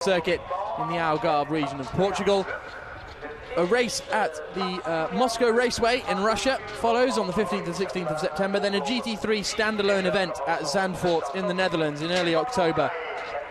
circuit in the Algarve region of Portugal. A race at the Moscow Raceway in Russia follows on the 15th and 16th of September. Then a GT3 standalone event at Zandvoort in the Netherlands in early October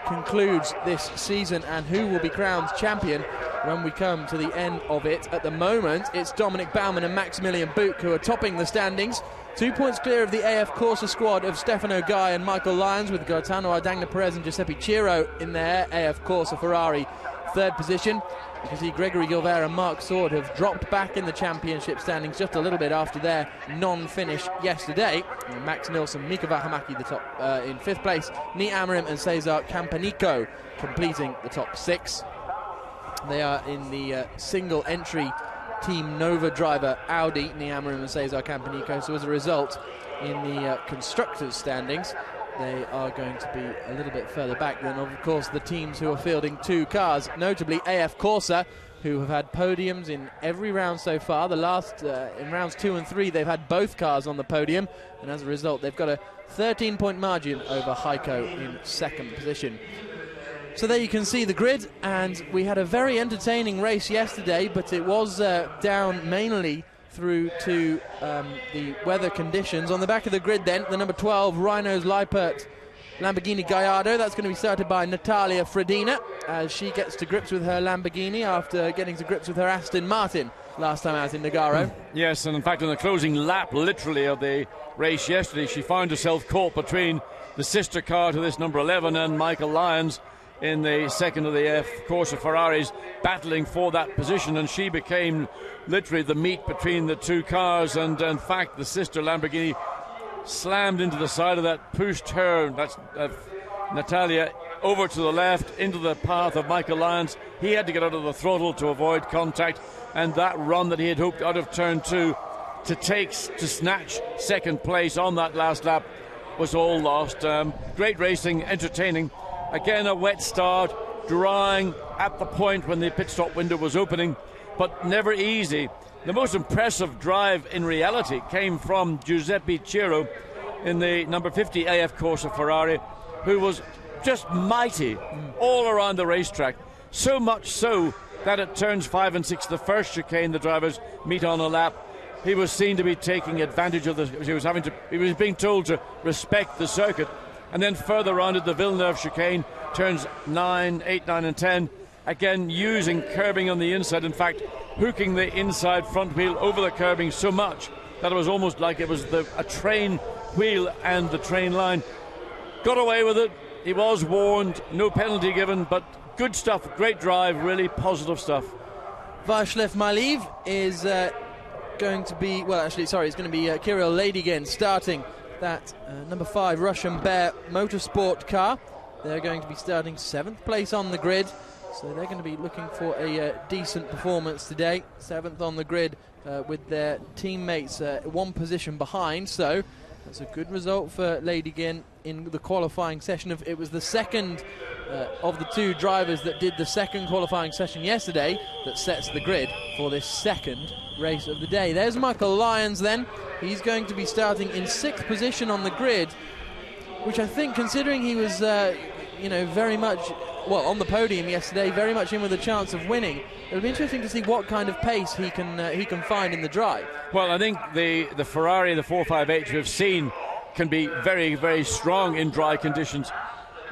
concludes this season, and who will be crowned champion when we come to the end of it. At the moment, it's Dominic Baumann and Maximilian Buch who are topping the standings. 2 points clear of the AF Corsa squad of Stefano Guy and Michael Lyons, with Gaetano Ardagna-Perez and Giuseppe Ciro in their AF Corsa Ferrari third position. You can see Gregory Gilbert and Mark Sword have dropped back in the championship standings just a little bit after their non-finish yesterday. And Max Nilsson, Mika Vähämäki the top in fifth place, Nii Amarim and Cesar Campanico completing the top six. They are in the single entry Team Nova driver Audi, Nii Amarim and Cesar Campanico. So as a result, in the constructors standings, they are going to be a little bit further back than, of course, the teams who are fielding two cars, notably AF Corsa, who have had podiums in every round so far. The last, in rounds 2 and 3, they've had both cars on the podium, and as a result, they've got a 13-point margin over Heiko in second position. So there you can see the grid, and we had a very entertaining race yesterday, but it was down mainly through to the weather conditions. On the back of the grid then, the number 12 Rhinos Lippert Lamborghini Gallardo. That's going to be started by Natalia Fredina as she gets to grips with her Lamborghini after getting to grips with her Aston Martin last time out in Nogaro. Yes, and in fact on the closing lap literally of the race yesterday, she found herself caught between the sister car to this number 11 and Michael Lyons in the second of the F Corsa Ferraris, battling for that position, and she became literally the meat between the two cars, and in fact the sister Lamborghini slammed into the side of that, pushed her, that's Natalia, over to the left into the path of Michael Lyons. He had to get out of the throttle to avoid contact, and that run that he had hoped out of turn 2 to snatch second place on that last lap was all lost. Great racing, entertaining. Again, a wet start, drying at the point when the pit stop window was opening, but never easy. The most impressive drive in reality came from Giuseppe Ciro in the number 50 AF Corsa Ferrari, who was just mighty all around the racetrack. So much so that at turns 5 and 6, the first chicane the drivers meet on a lap, he was seen to be taking advantage of this. He was being told to respect the circuit. And then further on at the Villeneuve chicane, turns 8, 9 and 10, again using curbing on the inside, in fact hooking the inside front wheel over the curbing so much that it was almost like it was a train wheel and the train line. Got away with it, he was warned, no penalty given, but good stuff, great drive, really positive stuff. Václav Maliv is going to be, it's going to be Kirill Ladygin starting that number 5 Russian Bear Motorsport car. They're going to be starting 7th place on the grid, so they're going to be looking for a decent performance today. 7th on the grid with their teammates 1 position behind, so that's a good result for Ladygin in the qualifying session. It was the second of the 2 drivers that did the second qualifying session yesterday that sets the grid for this second race of the day. There's Michael Lyons then. He's going to be starting in 6th position on the grid, which I think, considering he was very much on the podium yesterday, very much in with a chance of winning, it'll be interesting to see what kind of pace he can find in the drive. Well, I think the Ferrari, the 458 we've seen, can be very, very strong in dry conditions,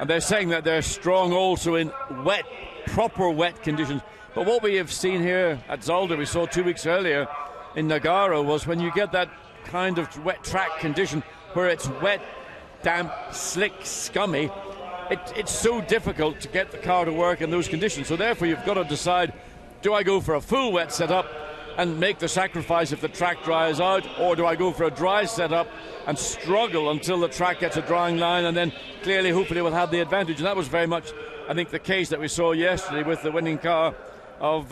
and they're saying that they're strong also in wet, proper wet conditions. But what we have seen here at Zolder, we saw 2 weeks earlier in Nogaro, was when you get that kind of wet track condition where it's wet, damp, slick, scummy, it's so difficult to get the car to work in those conditions. So therefore you've got to decide, do I go for a full wet setup and make the sacrifice if the track dries out, or do I go for a dry setup and struggle until the track gets a drying line, and then clearly hopefully we'll have the advantage. And that was very much, I think, the case that we saw yesterday with the winning car of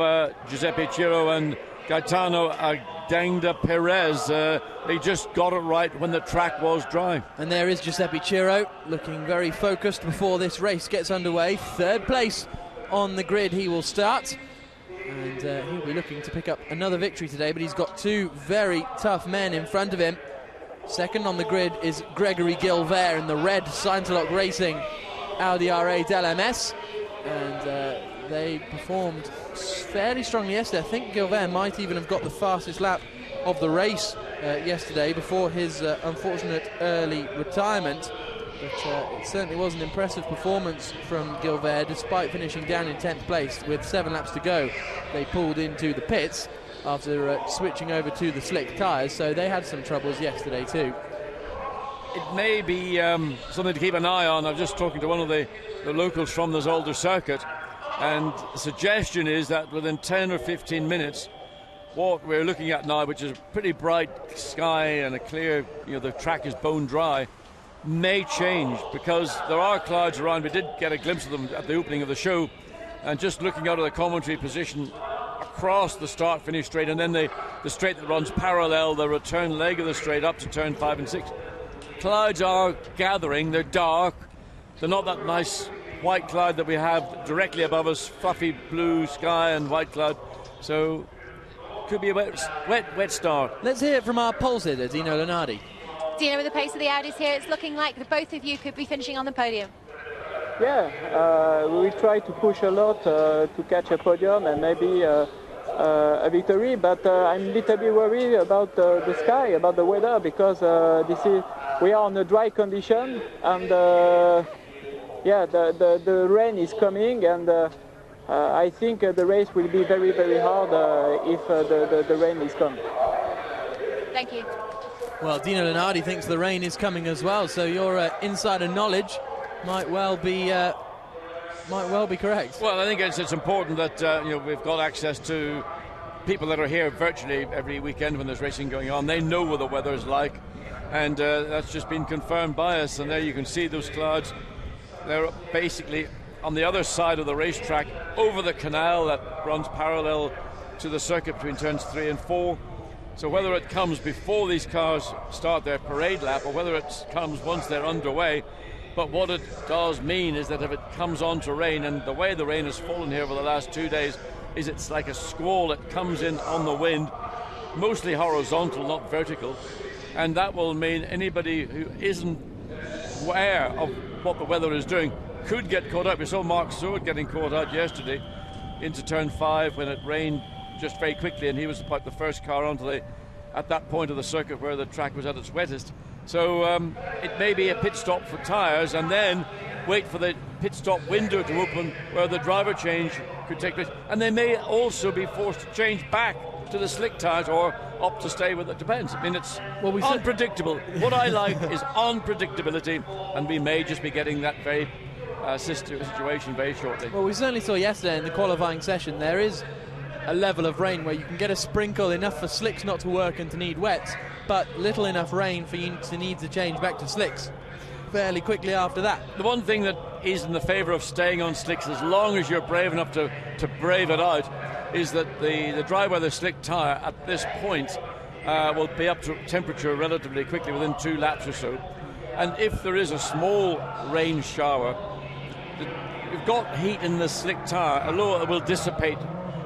Giuseppe Ciro and Gaetano Ardagna-Perez. They just got it right when the track was dry. And there is Giuseppe Ciro looking very focused before this race gets underway. 3rd place on the grid he will start, and he'll be looking to pick up another victory today, but he's got 2 very tough men in front of him. 2nd on the grid is Gregory Gilbert in the red Scintillating Racing Audi R8 LMS. and they performed fairly strongly yesterday. I think Gilbert might even have got the fastest lap of the race yesterday before his unfortunate early retirement. But it certainly was an impressive performance from Gilbert, despite finishing down in 10th place with 7 laps to go. They pulled into the pits after switching over to the slick tyres, so they had some troubles yesterday too. It may be something to keep an eye on. I'm just talking to one of the locals from the Zolder circuit, and the suggestion is that within 10 or 15 minutes, what we're looking at now, which is a pretty bright sky and a clear, the track is bone dry, may change, because there are clouds around. We did get a glimpse of them at the opening of the show, and just looking out of the commentary position across the start-finish straight, and then the straight that runs parallel the return leg of the straight up to turn 5 and 6. Clouds are gathering. They're dark. They're not that nice white cloud that we have directly above us, fluffy blue sky and white cloud. So could be a wet start. Let's hear it from our pole sitter, Dino Lenardi. Dino, with the pace of the Audis here, it's looking like the both of you could be finishing on the podium. Yeah, we will try to push a lot to catch a podium and maybe a victory, but I'm a little bit worried about the sky, about the weather, because we are on a dry condition, and the rain is coming, and I think the race will be very, very hard if the rain is coming. Thank you. Well, Dino Lenardi thinks the rain is coming as well, so your insider knowledge might well be correct. Well, I think it's important that we've got access to people that are here virtually every weekend when there's racing going on. They know what the weather is like, and that's just been confirmed by us. And there you can see those clouds. They're basically on the other side of the racetrack, over the canal that runs parallel to the circuit between turns 3 and 4. So whether it comes before these cars start their parade lap or whether it comes once they're underway, but what it does mean is that if it comes on to rain, and the way the rain has fallen here over the last 2 days is it's like a squall that comes in on the wind, mostly horizontal, not vertical, and that will mean anybody who isn't aware of what the weather is doing could get caught up. We saw Mark Stewart getting caught out yesterday into turn 5 when it rained just very quickly, and he was about the first car onto at that point of the circuit where the track was at its wettest. So it may be a pit stop for tyres, and then wait for the pit stop window to open where the driver change could take place, and they may also be forced to change back to the slick tyres or opt to stay with it. Depends. I mean, it's unpredictable. What I like is unpredictability, and we may just be getting that very situation very shortly. Well, we certainly saw yesterday in the qualifying session there is a level of rain where you can get a sprinkle, enough for slicks not to work and to need wets, but little enough rain for you to need to change back to slicks fairly quickly after that. The one thing that is in the favour of staying on slicks, as long as you're brave enough to brave it out, is that the dry weather slick tyre at this point will be up to temperature relatively quickly, within 2 laps or so. And if there is a small rain shower, you've got heat in the slick tyre, although it will dissipate,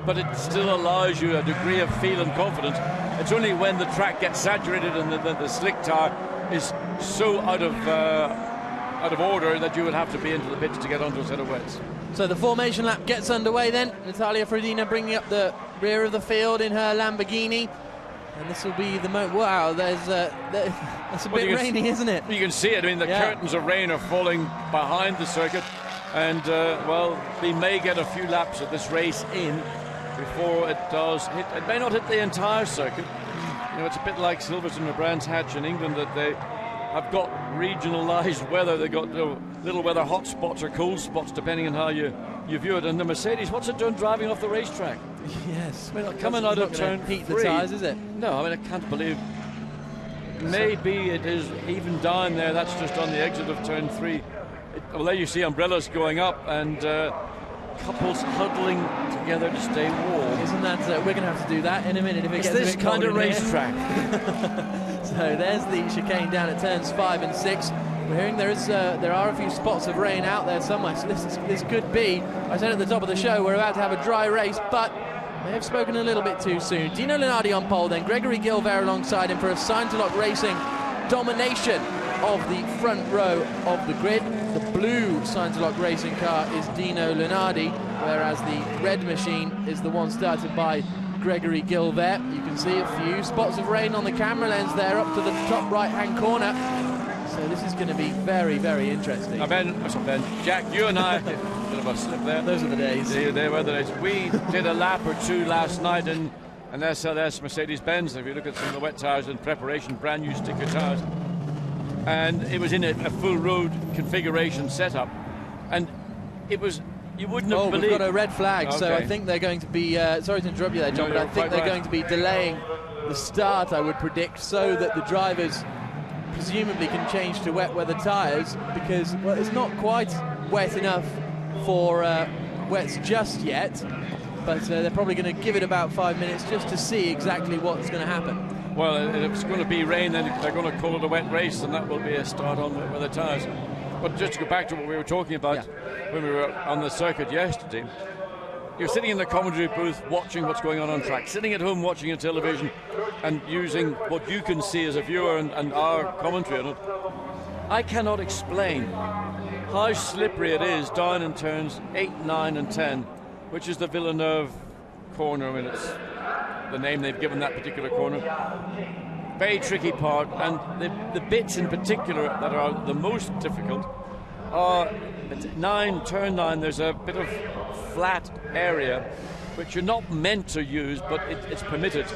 but it still allows you a degree of feel and confidence. It's only when the track gets saturated and the slick tyre is so out of order that you would have to be into the pits to get onto a set of wets. So the formation lap gets underway then. Natalia Frodina bringing up the rear of the field in her Lamborghini. And this will be the moment. Wow, that's a bit rainy, isn't it? You can see it. I mean, the curtains of rain are falling behind the circuit. And, we may get a few laps of this race in before it does hit. It may not hit the entire circuit. It's a bit like Silverstone or Brands Hatch in England, that they have got regionalised weather. They've got little weather hot spots or cold spots, depending on how you view it. And the Mercedes, what's it doing driving off the racetrack? Yes. I mean, coming out of turn 3. Heat the tyres, is it? No, I mean, I can't believe. Maybe it is even down there. That's just on the exit of turn 3. Well, there you see umbrellas going up and couples huddling together to stay warm. Isn't that we're going to have to do that in a minute if it gets this a bit kind of cold in racetrack. So there's the chicane down at turns 5 and 6. We're hearing there are a few spots of rain out there somewhere, so this could be, I said at the top of the show, we're about to have a dry race, but may have spoken a little bit too soon. Dino Lenardi on pole, then Gregory Gilbert alongside him for a Scintillating Racing domination of the front row of the grid. the blue Scintillating racing car is Dino Lunardi, whereas the red machine is the one started by Gregory Gilbert. You can see a few spots of rain on the camera lens there up to the top right-hand corner. So this is going to be very, very interesting. Ben, Jack, you and I, bit of a slip there. Those are the days. They were the days. We did a lap or two last night in an SLS Mercedes-Benz. If you look at some of the wet tyres in preparation, brand new sticker tyres. And it was in a full road configuration setup. And it was, you wouldn't have believed. We've got a red flag, okay. So I think they're going to be, sorry to interrupt you there, John, No, but I think they're going to be delaying the start, I would predict, so that the drivers presumably can change to wet weather tyres, because, well, it's not quite wet enough for wets just yet, but they're probably going to give it about 5 minutes just to see exactly what's going to happen. Well, if it's going to be rain, then they're going to call it a wet race, and that will be a start on wet weather tyres. But just to go back to what we were talking about when we were on the circuit yesterday, you're sitting in the commentary booth watching what's going on track, sitting at home watching a television and using what you can see as a viewer and our commentary on it. I cannot explain how slippery it is down in turns 8, 9 and 10, which is the Villeneuve corner. I mean, it's the name they've given that particular corner. Very tricky part, and the bits in particular that are the most difficult are at turn 9, there's a bit of flat area which you're not meant to use, but it's permitted.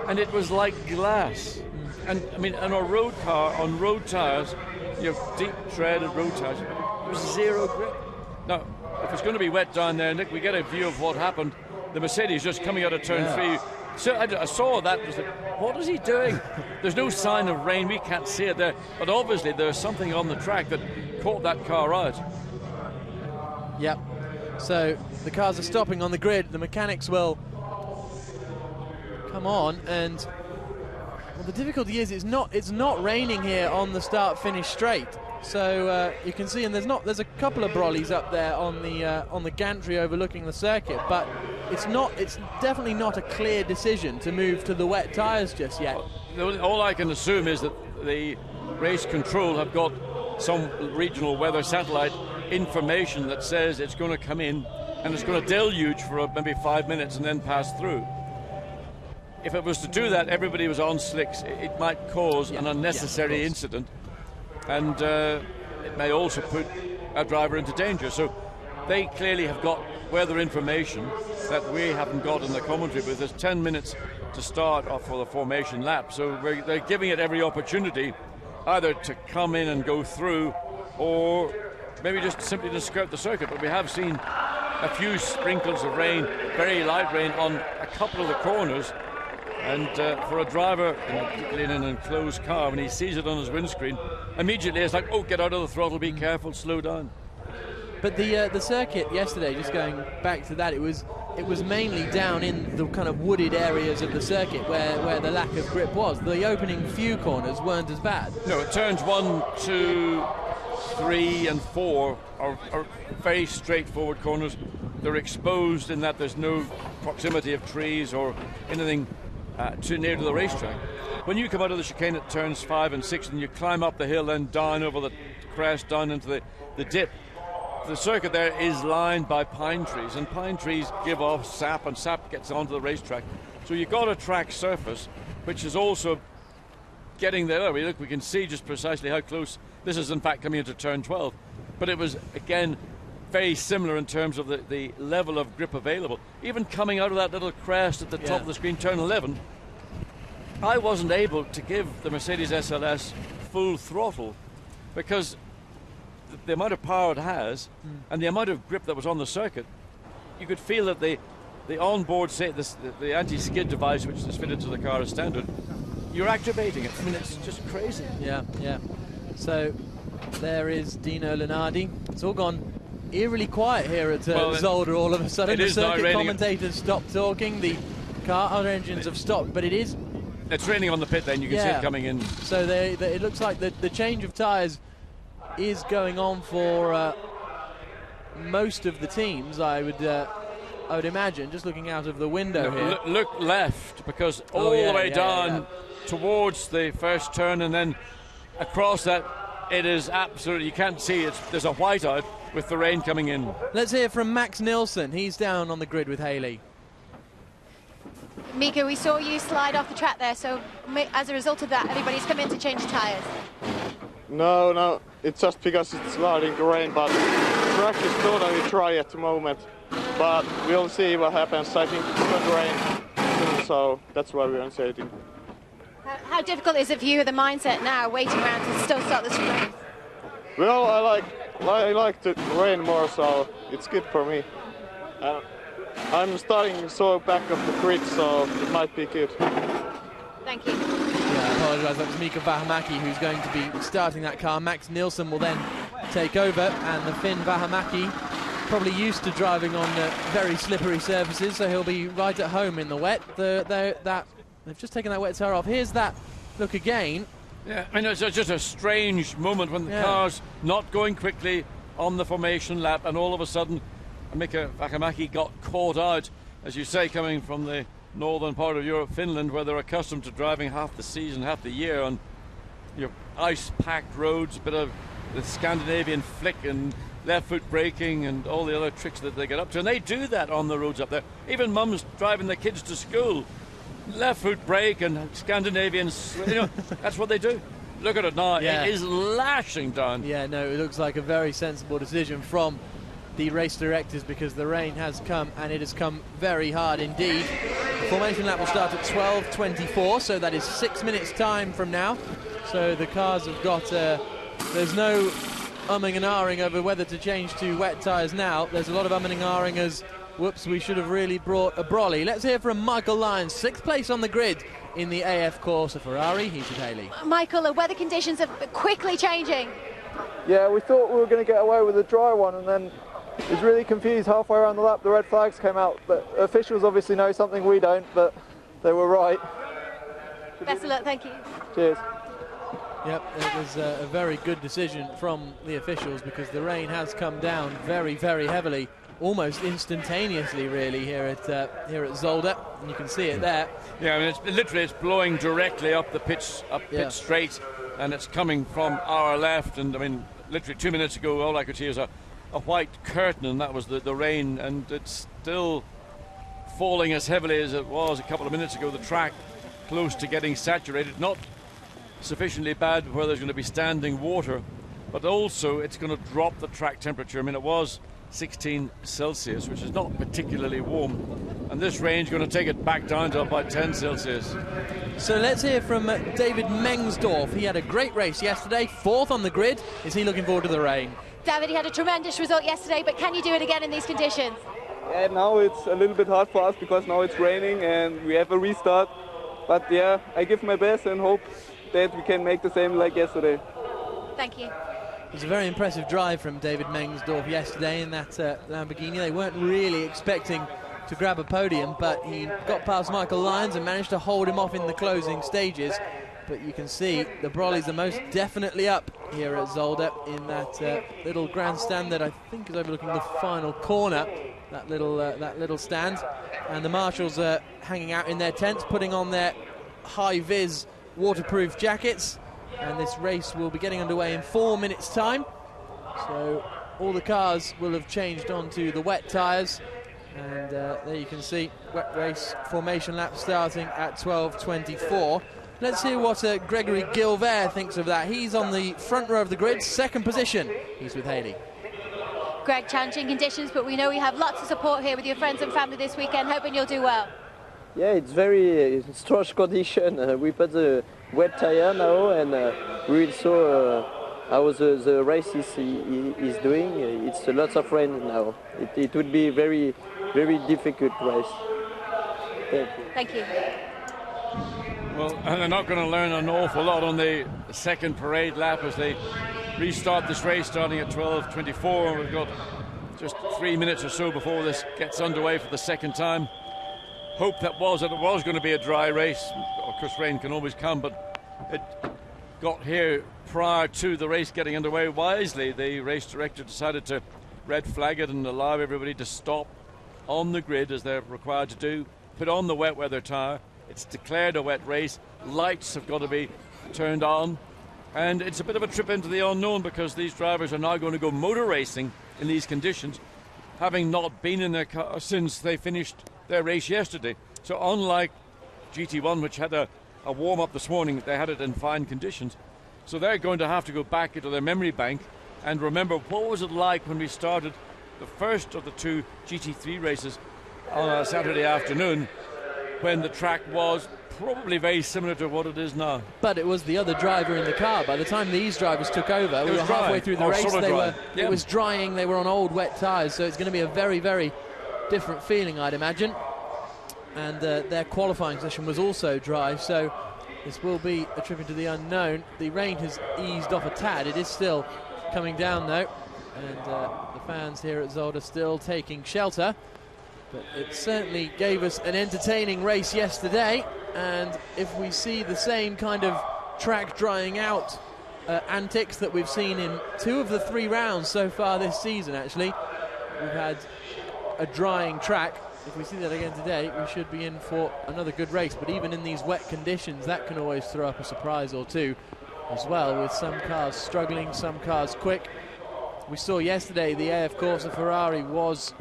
And it was like glass. And I mean, on a road car, on road tyres, you have deep tread and road tyres, there was zero grip. Now, if it's going to be wet down there, Nick, we get a view of what happened. The Mercedes just coming out of turn 3. So I saw that, was like, what is he doing? There's no sign of rain, we can't see it there, but obviously there's something on the track that caught that car out. Yep. So the cars are stopping on the grid. The mechanics will come on, and well, the difficulty is it's not raining here on the start-finish straight. So you can see, and there's a couple of brollies up there on the gantry overlooking the circuit, but it's definitely not a clear decision to move to the wet tyres just yet. All I can assume is that the race control have got some regional weather satellite information that says it's going to come in and it's going to deluge for maybe 5 minutes and then pass through. If it was to do that, everybody was on slicks, it might cause an unnecessary incident, and it may also put a driver into danger. So they clearly have got weather information that we haven't got in the commentary booth. There's 10 minutes to start off for the formation lap, so they're giving it every opportunity either to come in and go through, or maybe just simply to skirt the circuit. But we have seen a few sprinkles of rain, very light rain, on a couple of the corners. And for a driver in an enclosed car, when he sees it on his windscreen, immediately it's like, oh, get out of the throttle, be careful, slow down. But the circuit yesterday, just going back to that, it was mainly down in the kind of wooded areas of the circuit where the lack of grip was. The opening few corners weren't as bad. No, turns 1, 2, 3 and 4 are very straightforward corners. They're exposed in that there's no proximity of trees or anything too near to the racetrack. When you come out of the chicane at turns 5 and 6 and you climb up the hill and down over the crest, down into the dip, the circuit there is lined by pine trees, and pine trees give off sap, and sap gets onto the racetrack. So you've got a track surface which is also getting there. We can see just precisely how close this is, in fact, coming into turn 12. But it was, again, very similar in terms of the level of grip available. Even coming out of that little crest at the top of the screen, turn 11, I wasn't able to give the Mercedes SLS full throttle because the amount of power it has and the amount of grip that was on the circuit, you could feel that the onboard, the anti-skid device which is fitted to the car as standard, you're activating it. I mean, it's just crazy. Yeah. So there is Dino Lunardi. It's all gone eerily quiet here at Zolder all of a sudden. The circuit commentators stopped talking, the car engines have stopped, but it's raining on the pit lane. You can see it coming in. So it looks like the change of tyres is going on for most of the teams, I would imagine, just looking out of the window here. Look left, because all the way down towards the first turn and then across that it is absolutely, you can't see it. There's a whiteout with the rain coming in. Let's hear from Max Nilsson. He's down on the grid with Haley. Mika, we saw you slide off the track there, so as a result of that, everybody's come in to change tyres. No, it's just because it's sliding the rain, but the track is totally dry at the moment. But we'll see what happens. I think it's going to rain soon, so that's why we're scintillating. How difficult is it for you, the mindset now, waiting around to still start this race? Well, I like the rain more, so it's good for me. I'm starting so back of the grid, so it might be good. Thank you. Yeah, I apologise. That was Mika Vähämäki who's going to be starting that car. Max Nilsson will then take over, and the Finn Vähämäki, probably used to driving on very slippery surfaces, so he'll be right at home in the wet. They've just taken that wet tyre off. Here's that look again. Yeah, I mean, it's just a strange moment when the car's not going quickly on the formation lap, and all of a sudden Mika Vähämäki got caught out, as you say, coming from the northern part of Europe, Finland, where they're accustomed to driving half the season, half the year on your ice-packed roads, a bit of the Scandinavian flick and left foot braking and all the other tricks that they get up to, and they do that on the roads up there. Even mums driving their kids to school, left foot brake and Scandinavian, that's what they do. Look at it now, it is lashing down. Yeah, no, it looks like a very sensible decision from the race directors, because the rain has come, and it has come very hard indeed. The formation lap will start at 12:24, so that is 6 minutes time from now. So the cars have got, there's no umming and ahhing over whether to change to wet tyres now. There's a lot of umming and ahhing as, whoops, we should have really brought a brolly. Let's hear from Michael Lyons, 6th place on the grid in the AF Corsa Ferrari. He's with Haley. Michael, the weather conditions are quickly changing. Yeah, we thought we were going to get away with a dry one, and then was really confused halfway around the lap. The red flags came out, but officials obviously know something we don't, but they were right. Best of luck, thank you. Cheers. Yep, it was a very good decision from the officials, because the rain has come down very, very heavily, almost instantaneously, really, here at Zolder, and you can see it there. Yeah, I mean, it's blowing directly up the pitch, straight, and it's coming from our left. And I mean, literally 2 minutes ago, all I could see is a white curtain, and that was the rain, and it's still falling as heavily as it was a couple of minutes ago. The track close to getting saturated, not sufficiently bad where there's going to be standing water, but also it's going to drop the track temperature. I mean, it was 16 Celsius, which is not particularly warm, and this rain's going to take it back down to about 10 Celsius. So let's hear from David Mengsdorf. He had a great race yesterday, 4th on the grid. Is he looking forward to the rain? David, you had a tremendous result yesterday, but can you do it again in these conditions? Yeah, now it's a little bit hard for us because now it's raining and we have a restart. But yeah, I give my best and hope that we can make the same like yesterday. Thank you. It was a very impressive drive from David Mengsdorf yesterday in that Lamborghini. They weren't really expecting to grab a podium, but he got past Michael Lyons and managed to hold him off in the closing stages. But you can see the Brollies are most definitely up here at Zolder in that little grandstand that I think is overlooking the final corner, that little stand. And the marshals are hanging out in their tents, putting on their high-vis waterproof jackets. And this race will be getting underway in 4 minutes' time. So all the cars will have changed onto the wet tyres. And there you can see wet race formation lap starting at 12:24. Let's hear what Gregory Gilvert thinks of that. He's on the front row of the grid, 2nd position. He's with Haley. Greg, challenging conditions, but we know we have lots of support here with your friends and family this weekend, hoping you'll do well. Yeah, it's very strange condition. We put the wet tire now, and we will saw how the race is doing. It's lots of rain now. It would be very, very difficult race. Thank you. Thank you. Well, and they're not going to learn an awful lot on the second parade lap as they restart this race starting at 12:24. We've got just 3 minutes or so before this gets underway for the second time. Hope that it was going to be a dry race. Of course, rain can always come, but it got here prior to the race getting underway. Wisely, the race director decided to red flag it and allow everybody to stop on the grid as they're required to do, put on the wet weather tyre. It's declared a wet race. Lights have got to be turned on. And it's a bit of a trip into the unknown because these drivers are now going to go motor racing in these conditions, having not been in their car since they finished their race yesterday. So unlike GT1, which had a warm-up this morning, they had it in fine conditions. So they're going to have to go back into their memory bank and remember what was it like when we started the first of the 2 GT3 races on a Saturday afternoon, when the track was probably very similar to what it is now. But it was the other driver in the car. By the time these drivers took over, we were halfway through the race. It was drying. They were on old wet tyres, so it's going to be a very, very different feeling, I'd imagine. And their qualifying session was also dry, so this will be a trip into the unknown. The rain has eased off a tad. It is still coming down, though, and the fans here at Zolder still taking shelter. But it certainly gave us an entertaining race yesterday, and if we see the same kind of track drying out antics that we've seen in 2 of the 3 rounds so far this season, actually, we've had a drying track. If we see that again today, we should be in for another good race. But even in these wet conditions, that can always throw up a surprise or two as well, with some cars struggling, some cars quick. We saw yesterday the AF Corsa Ferrari was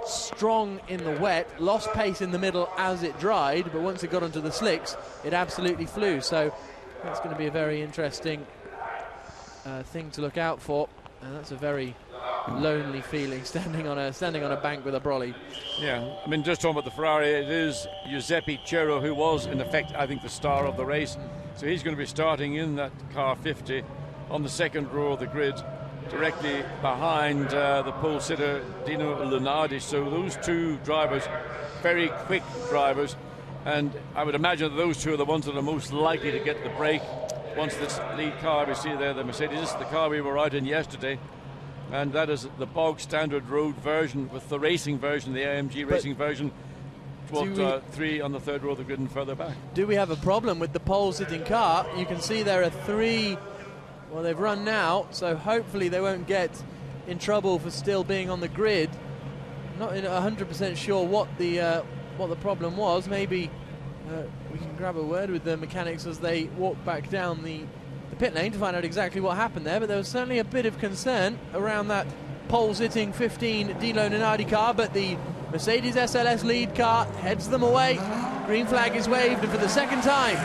strong in the wet, lost pace in the middle as it dried, but once it got onto the slicks, it absolutely flew. So that's going to be a very interesting thing to look out for. And that's a very lonely feeling, standing on a bank with a brolly. Yeah, I mean, just talking about the Ferrari, it is Giuseppe Cero who was, in effect, I think, the star of the race. So he's going to be starting in that car 50 on the second row of the grid, directly behind the pole sitter Dino Lunardi. So those 2 drivers, very quick drivers, and I would imagine that those 2 are the ones that are most likely to get the break once this lead car we see there, the Mercedes, this is the car we were out in yesterday, and that is the bog standard road version with the racing version, the AMG racing version. 3 on the third row of the grid and further back. Do we have a problem with the pole sitting car? You can see there are 3. Well, they've run now, so hopefully they won't get in trouble for still being on the grid. Not 100% sure what the problem was. Maybe we can grab a word with the mechanics as they walk back down the pit lane to find out exactly what happened there. But there was certainly a bit of concern around that pole-sitting 15 Dino Lunardi car, but the Mercedes SLS lead car heads them away. Green flag is waved, and for the second time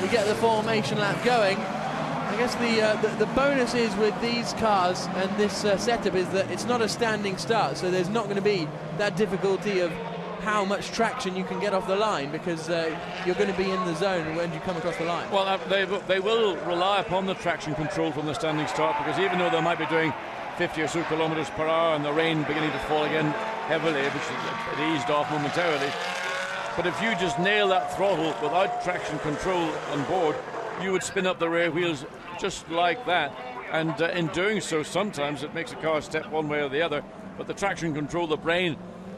we get the formation lap going. I guess the bonus is with these cars and this setup is that it's not a standing start, so there's not going to be that difficulty of how much traction you can get off the line, because you're going to be in the zone when you come across the line. Well, they will rely upon the traction control from the standing start, because even though they might be doing 50 or so kilometers per hour and the rain beginning to fall again heavily, which it eased off momentarily, but if you just nail that throttle without traction control on board, you would spin up the rear wheels just like that, and in doing so sometimes it makes a car step one way or the other, but the traction control, the brain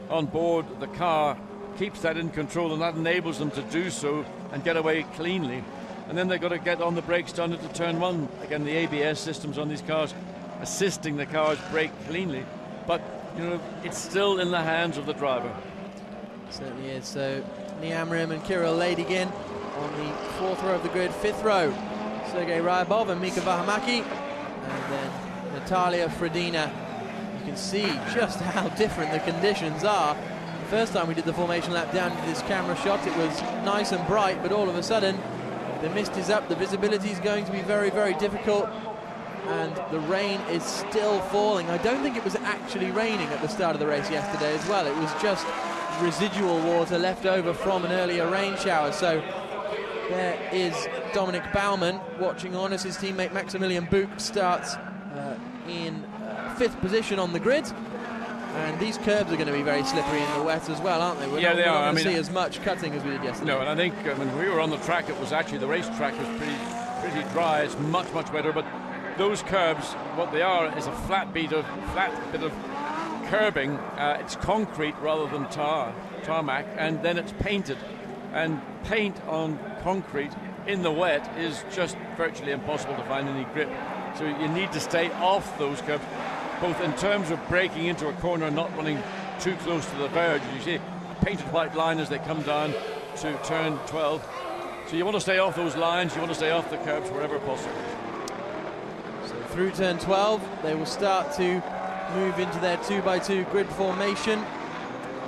on board the car, keeps that in control, and that enables them to do so and get away cleanly. And then they've got to get on the brakes down into turn 1. Again, the ABS systems on these cars assisting the cars brake cleanly, but you know, it's still in the hands of the driver. It certainly is. So Niamrim and Kirill Ladigin on the 4th row of the grid. 5th row, Sergei Ryabov and Mika Vahamaki, and then Natalia Fredina. You can see just how different the conditions are. The first time we did the formation lap down to this camera shot, it was nice and bright, but all of a sudden the mist is up, the visibility is going to be very, very difficult, and the rain is still falling. I don't think it was actually raining at the start of the race yesterday as well. It was just residual water left over from an earlier rain shower. So there is Dominic Baumann watching on as his teammate Maximilian Buch starts in 5th position on the grid. And these curbs are going to be very slippery in the wet as well, aren't they? We're not going to see as much cutting as we did yesterday. No, and I think when we were on the track, it was actually the racetrack was pretty dry. It's much, much better. But those curbs, what they are is a flat bit of curbing. It's concrete rather than tarmac, and then it's painted. And paint on concrete in the wet is just virtually impossible to find any grip. So you need to stay off those curbs, both in terms of braking into a corner and not running too close to the verge. You see a painted white line as they come down to turn 12. So you want to stay off those lines, you want to stay off the curbs wherever possible. through turn 12, they will start to move into their 2x2 grid formation.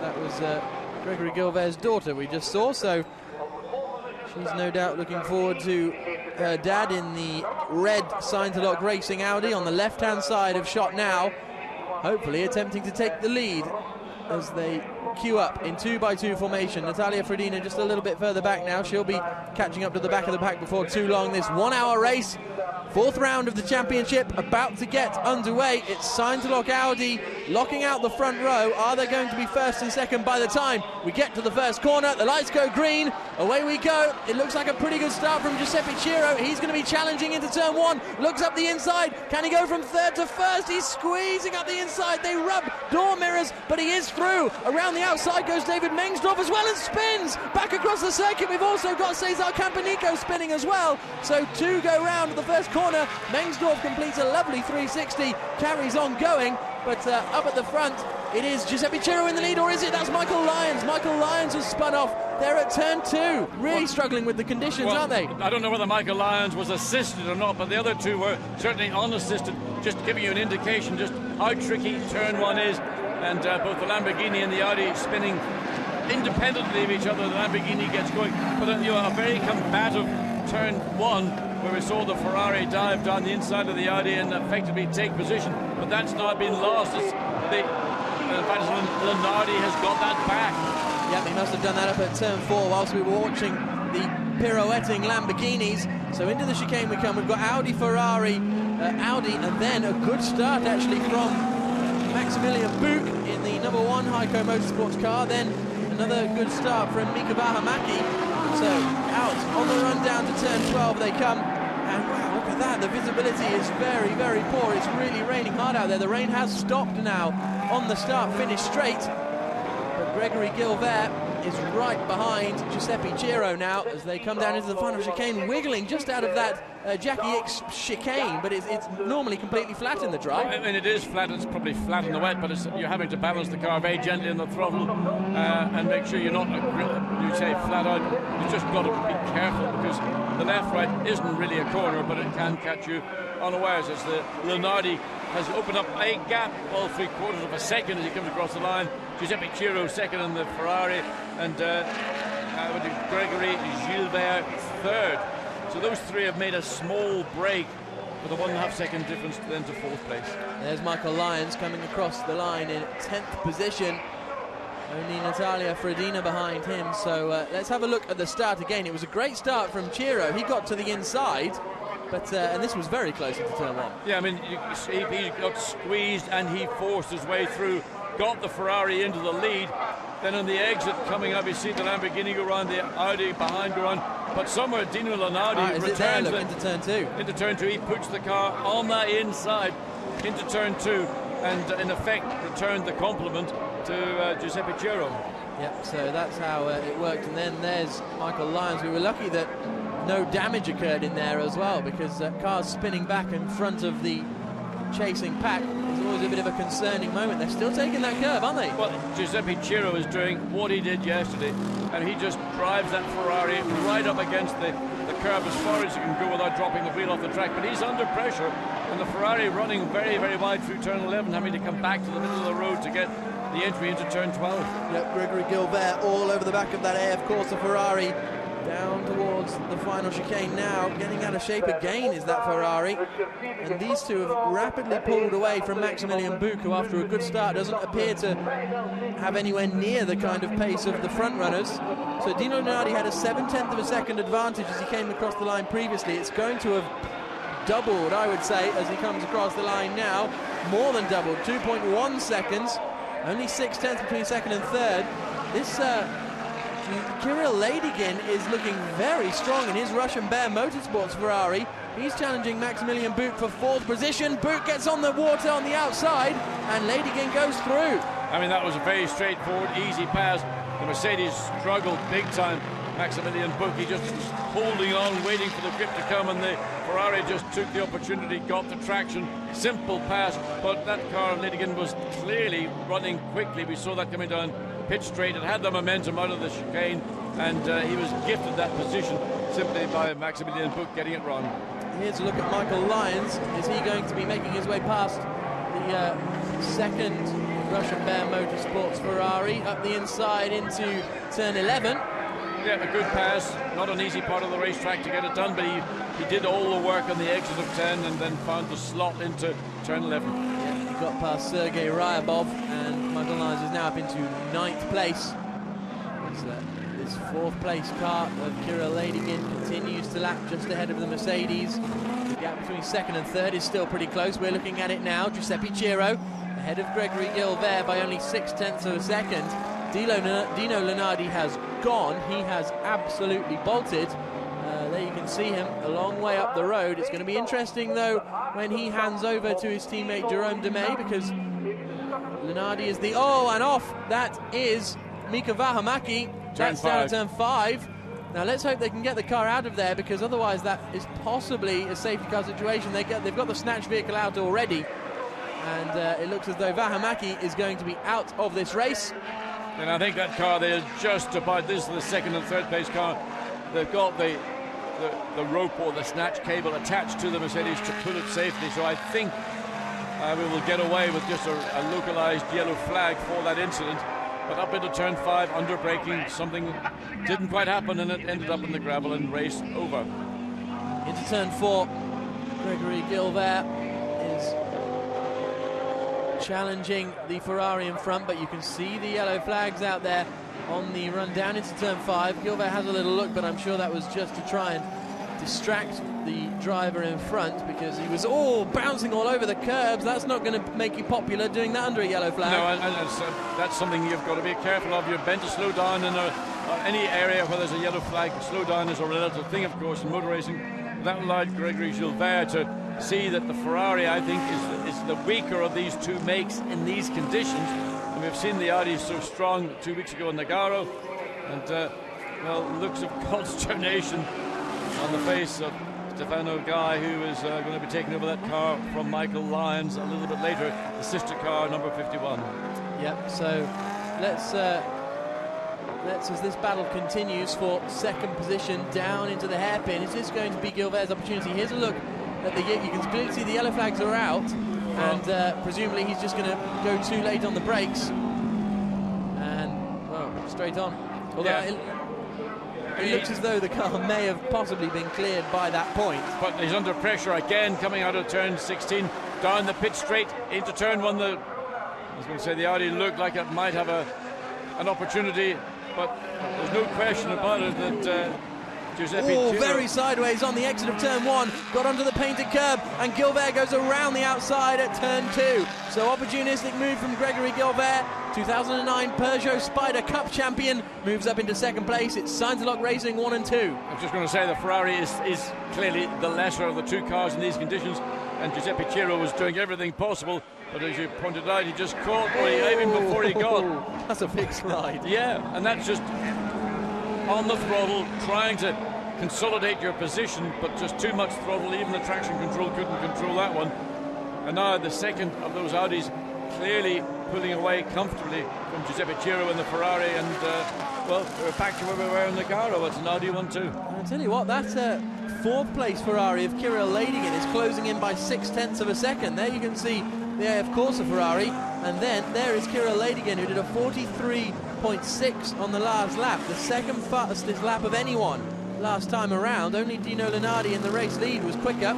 That was Gregory Gilvert's daughter we just saw, so she's no doubt looking forward to her dad in the red Scintillating Racing Audi on the left-hand side of shot now, hopefully attempting to take the lead as they queue up in 2x2 formation. Natalia Frodina just a little bit further back now. She'll be catching up to the back of the pack before too long. This 1 hour race, 4th round of the championship, about to get underway. It's Scintillating Audi locking out the front row. Are they going to be first and second by the time we get to the first corner? The lights go green, away we go. It looks like a pretty good start from Giuseppe Ciro. He's going to be challenging into turn 1, looks up the inside. Can he go from third to first? He's squeezing up the inside. They rub door mirrors, but he is through. Around the outside goes David Mengsdorf as well and spins back across the circuit. We've also got Cesar Campanico spinning as well. So 2 go round at the first corner. Mengsdorf completes a lovely 360, carries on going, but up at the front it is Giuseppe Ciro in the lead, or is it? That's Michael Lyons. Michael Lyons has spun off. They're at turn 2, really struggling with the conditions, aren't they? I don't know whether Michael Lyons was assisted or not, but the other two were certainly unassisted, just giving you an indication just how tricky turn 1 is. And both the Lamborghini and the Audi spinning independently of each other. The Lamborghini gets going, but a very combative turn 1, where we saw the Ferrari dive down the inside of the Audi and effectively take position, but that's now been lost. In fact, Lunardi has got that back. Yeah, he must have done that up at turn 4 whilst we were watching the pirouetting Lamborghinis. So into the chicane we come. We've got Audi, Ferrari, Audi, and then a good start actually from Maximilian Buch in the number 1 Heiko Motorsports car. Then another good start from Mika Vähämäki. So out on the run down to turn 12 they come. And wow, look at that. The visibility is very, very poor. It's really raining hard out there. The rain has stopped now on the start-finish straight. But Gregory Gilvert is right behind Giuseppe Ciro now as they come down into the final chicane, wiggling just out of that Jackie X chicane, but it's normally completely flat in the dry. I mean, it is flat. It's probably flat in the wet, but you're having to balance the car very gently in the throttle and make sure you're not, you say flat out, you've just got to be careful because the left-right isn't really a corner, but it can catch you unawares as the Lunardi has opened up a gap, well, 3/4 of a second as he comes across the line. Giuseppe Ciro second in the Ferrari, and Gregory Gilbert third. So those three have made a small break with a 1.5 second difference then to 4th place. There's Michael Lyons coming across the line in 10th position. Only Natalia Frodina behind him. So let's have a look at the start again. It was a great start from Ciro. He got to the inside, but and this was very close into turn 1. Yeah, I mean, you see he got squeezed and he forced his way through, got the Ferrari into the lead. Then on the exit coming up, you see the Lamborghini go around, the Audi behind go around, but somewhere Dino Lunardi returns into turn 2. Into turn 2, he puts the car on that inside into turn 2, and in effect returned the compliment to Giuseppe Ciro. Yep, so that's how it worked. And then there's Michael Lyons. We were lucky that no damage occurred in there as well, because cars spinning back in front of the chasing pack is always a bit of a concerning moment. They're still taking that curve, aren't they? Well, Giuseppe Ciro is doing what he did yesterday, and he just drives that Ferrari right up against the curve as far as you can go without dropping the wheel off the track. But he's under pressure, and the Ferrari running very, very wide through turn 11, having to come back to the middle of the road to get the entry into turn 12. Yep, Gregory Gilbert all over the back of that AF Corsa Ferrari. Down towards the final chicane now, getting out of shape again is that Ferrari, and these two have rapidly pulled away from Maximilian Buch, who after a good start doesn't appear to have anywhere near the kind of pace of the front runners. So Dino Lunardi had a 0.7 of a second advantage as he came across the line previously. It's going to have doubled, I would say, as he comes across the line now. More than doubled, 2.1 seconds, only 0.6 between second and third. This Kirill Ladygin is looking very strong in his Russian Bear Motorsports Ferrari. He's challenging Maximilian Buch for 4th position. Buch gets on the water on the outside, and Ladygin goes through. I mean, that was a very straightforward, easy pass. The Mercedes struggled big time. Maximilian Buch, he just was holding on, waiting for the grip to come, and the Ferrari just took the opportunity, got the traction. Simple pass, but that car, Ladygin, was clearly running quickly. We saw that coming down pitch straight. It had the momentum out of the chicane, and he was gifted that position simply by Maximilian Buch getting it wrong. here's a look at Michael Lyons. Is he going to be making his way past the second Russian Bear Motorsports Ferrari up the inside into turn 11? Yeah, a good pass. Not an easy part of the racetrack to get it done, but he did all the work on the exit of 10 and then found the slot into turn 11. Yeah, he got past Sergei Ryabov, and Michael Lyons is now up into 9th place. This 4th place car of Kirill Ladygin continues to lap just ahead of the Mercedes. The gap between 2nd and 3rd is still pretty close. We're looking at it now. Giuseppe Ciro ahead of Gregory Gilbert by only 0.6 of a second. Dino Lunardi has gone. He has absolutely bolted. There you can see him a long way up the road. It's going to be interesting, though, when he hands over to his teammate Jerome Demey, because Lunardi is the... Oh, and off. That is Mika Vähämäki. That's down at turn 5. Now, let's hope they can get the car out of there, because otherwise that is possibly a safety car situation. They've got the snatch vehicle out already. And it looks as though Vähämäki is going to be out of this race. And I think that car there is just about, this is the 2nd and 3rd place car. They've got the rope or the snatch cable attached to the Mercedes to pull it safely. So I think we will get away with just a localized yellow flag for that incident. But up into turn 5, under braking, something didn't quite happen, and it ended up in the gravel and race over. Into turn 4, Gregory Gilbert is challenging the Ferrari in front, but you can see the yellow flags out there on the run down into turn 5. Gilbert has a little look, but I'm sure that was just to try and distract the driver in front, because he was bouncing all over the curbs. That's not going to make you popular, doing that under a yellow flag. No, and that's something you've got to be careful of. You're bent to slow down in any area where there's a yellow flag. Slow down is a relative thing, of course, in motor racing. That allowed Gregory Gilbert to see that the Ferrari, I think, is the weaker of these two makes in these conditions. And we've seen the Audi so strong 2 weeks ago in Nagaro, and looks of consternation on the face of Stefano Guy, who is going to be taking over that car from Michael Lyons a little bit later, the sister car, number 51. Yep, so let's as this battle continues for 2nd position down into the hairpin, it is going to be Gilbert's opportunity. Here's a look at you can clearly see the yellow flags are out, and presumably he's just going to go too late on the brakes and, straight on. Although it looks as though the car may have possibly been cleared by that point. But he's under pressure again, coming out of turn 16, down the pit straight into turn 1. I was going to say the Audi looked like it might have an opportunity, but there's no question about it that Giuseppe Ciro, very sideways on the exit of turn 1, got onto the painted curb, and Gilbert goes around the outside at turn 2. So opportunistic move from Gregory Gilbert. 2009 Peugeot Spider Cup champion moves up into 2nd place. It's Scintillating Racing 1 and 2. I was just going to say the Ferrari is clearly the lesser of the two cars in these conditions, and Giuseppe Ciro was doing everything possible, but as you pointed out, he just caught even before he got. That's a big slide. Yeah, and that's just on the throttle, trying to consolidate your position, but just too much throttle. Even the traction control couldn't control that one. And now the second of those Audis clearly pulling away comfortably from Giuseppe Ciro in the Ferrari, and we're back to where we were in the Nagaro. It's an Audi 1-2. I'll tell you what, that 4th place Ferrari of Kirill Ladygin is closing in by 0.6 of a second. There you can see the AF Corsa Ferrari, and then there is Kirill Ladygin, who did a 43.6 on the last lap, the 2nd fastest lap of anyone last time around. Only Dino Lunardi in the race lead was quicker,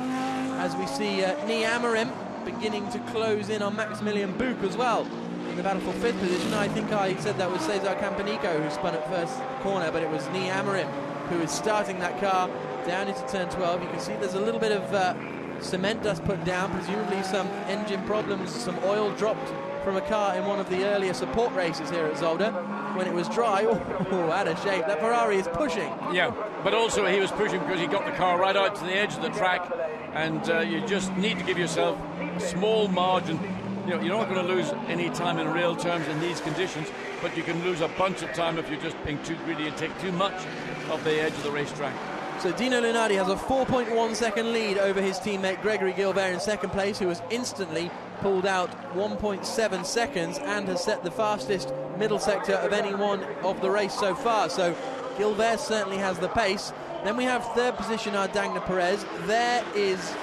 as we see Nii Amorim beginning to close in on Maximilian Buch as well in the battle for 5th position. I think I said that was Cesar Campanico who spun at first corner, but it was Nii Amorim who is starting that car down into turn 12. You can see there's a little bit of cement dust put down, presumably some engine problems, some oil dropped from a car in one of the earlier support races here at Zolder. When it was dry, out of shape. That Ferrari is pushing. Yeah, but also he was pushing because he got the car right out to the edge of the track, and you just need to give yourself a small margin. You're not going to lose any time in real terms in these conditions, but you can lose a bunch of time if you're just being too greedy and take too much of the edge of the racetrack. So Dino Lunardi has a 4.1 second lead over his teammate Gregory Gilbert in 2nd place, who has instantly pulled out 1.7 seconds and has set the fastest middle sector of any one of the race so far. So Gilbert certainly has the pace, Then we have third position Ardagna Perez. There is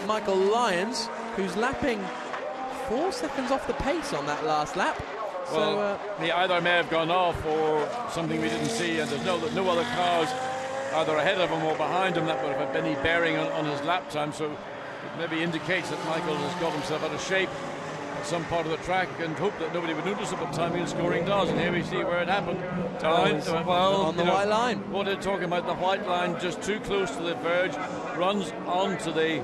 Michael Lyons, who's lapping 4 seconds off the pace on that last lap. Well, So, he either may have gone off or something we didn't see, and there's no other cars either ahead of him or behind him that would have had any bearing on his lap time. So it maybe indicates that Michael has got himself out of shape at some part of the track and hope that nobody would notice it, but timing and scoring does. And here we see where it happened. on the white line. What they're talking about, the white line just too close to the verge, runs onto the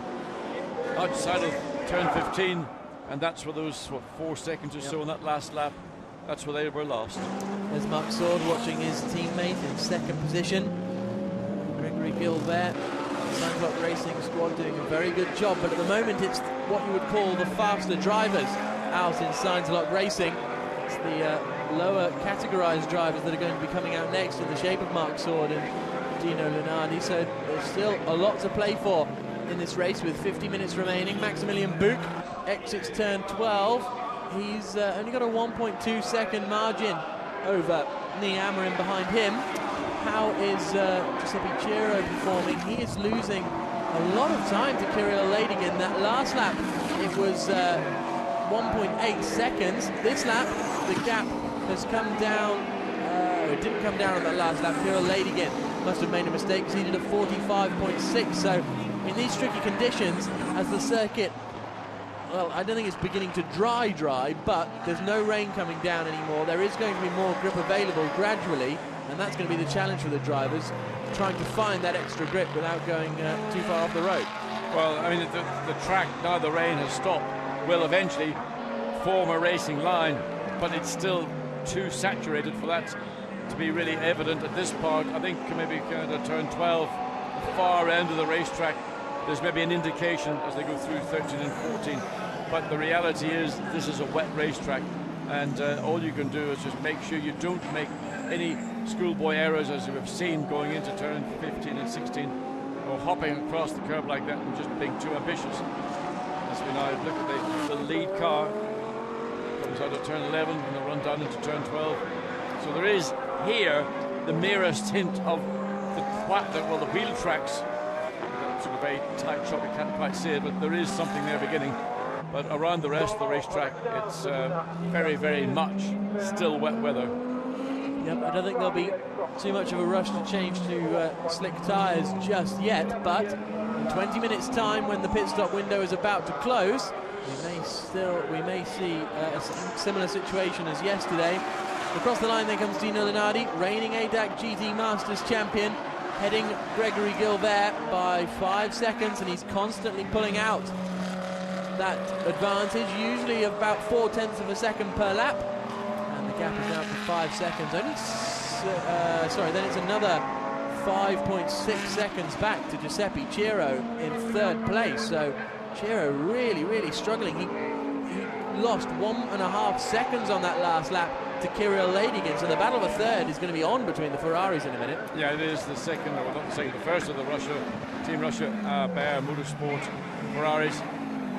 outside of turn 15, and that's where those 4 seconds or so in that last lap, that's where they were lost. There's Mark Sword watching his teammate in second position. Gregory Gilbert, Sandblock Racing squad doing a very good job, but at the moment it's what you would call the faster drivers out in Science-Lock Racing. It's the lower categorized drivers that are going to be coming out next in the shape of Mark Sword and Dino Lunardi, so there's still a lot to play for in this race with 50 minutes remaining. Maximilian Buch exits turn 12. He's only got a 1.2 second margin over Nii Amorim behind him. How is Giuseppe Chiro performing? He is losing a lot of time to Kirill Ladigan. That last lap, it was 1.8 seconds. This lap, the gap has come down. It didn't come down on that last lap. Kirill Ladigan must have made a mistake because he did a 45.6. So in these tricky conditions, as the circuit, well, I don't think it's beginning to dry, but there's no rain coming down anymore. There is going to be more grip available gradually, and that's going to be the challenge for the drivers, trying to find that extra grip without going too far off the road. Well, I mean, the track, now the rain has stopped, will eventually form a racing line, but it's still too saturated for that to be really evident at this part. I think maybe kind of turn 12, the far end of the racetrack, there's maybe an indication as they go through 13 and 14. But the reality is this is a wet racetrack, and all you can do is just make sure you don't make any schoolboy errors, as you have seen going into turn 15 and 16, or hopping across the curb like that and just being too ambitious. As we now look at the lead car, comes out of turn 11 and they run down into turn 12. So there is here the merest hint of the wheel tracks. It's a very tight shot, we can't quite see it, but there is something there beginning. But around the rest of the racetrack, it's very, very much still wet weather. Yep, I don't think there'll be too much of a rush to change to slick tyres just yet, but in 20 minutes' time, when the pit stop window is about to close, we may see a similar situation as yesterday. Across the line, there comes Dino Lunardi, reigning ADAC GT Masters champion, heading Gregory Gilbert by 5 seconds, and he's constantly pulling out that advantage, usually about 0.4 of a second per lap, and the gap is now up to 5 seconds. Then it's another 5.6 seconds back to Giuseppe Chiro in third place. So Chiro really struggling. He lost 1.5 seconds on that last lap to Kirill Ladigan, so the battle of a third is going to be on between the Ferraris in a minute. Yeah, it is the second, or not the second, the first of the Team Russia Bayer Motorsport Ferraris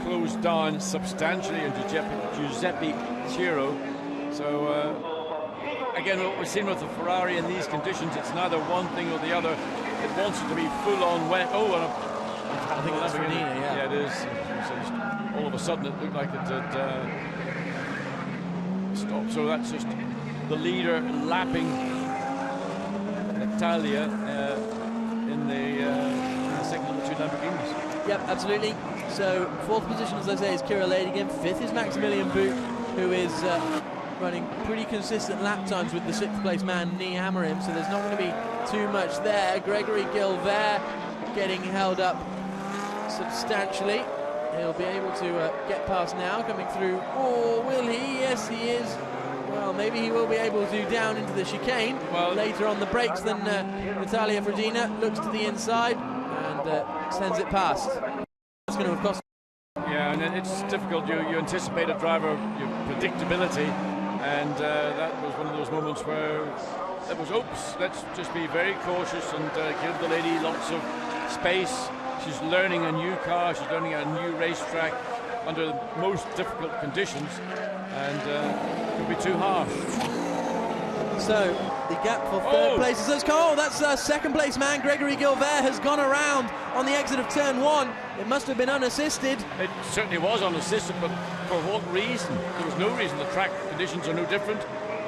closed down substantially into Giuseppe Chiro. So again, what we've seen with the Ferrari in these conditions, it's neither one thing or the other. It wants it to be full on wet. I think that's Renina, yeah. Yeah, it is. So all of a sudden it looked like it had stopped. So that's just the leader lapping Natalia in the second of the two Lamborghinis. Yep, absolutely. So fourth position, as I say, is Kirill Ladigan. Fifth is Maximilian Buch, who is running pretty consistent lap times with the sixth place man Nii Amorim, so there's not going to be too much there. Gregory Gilbert getting held up substantially. He'll be able to get past now, coming through. Oh, will he? Yes, he is. Well, maybe he will be able to down into the chicane later on the brakes than Natalia Frodina. Looks to the inside and sends it past. That's going to have cost. Yeah, and it's difficult. You anticipate a driver, your predictability, and that was one of those moments where it was, oops, let's just be very cautious and give the lady lots of space. She's learning a new car, she's learning a new racetrack under the most difficult conditions, and it could be too harsh. So the gap for third place is that's second place man. Gregory Gilbert has gone around on the exit of turn 1. It must have been unassisted. It certainly was unassisted, but for what reason? There was no reason. The track conditions are no different,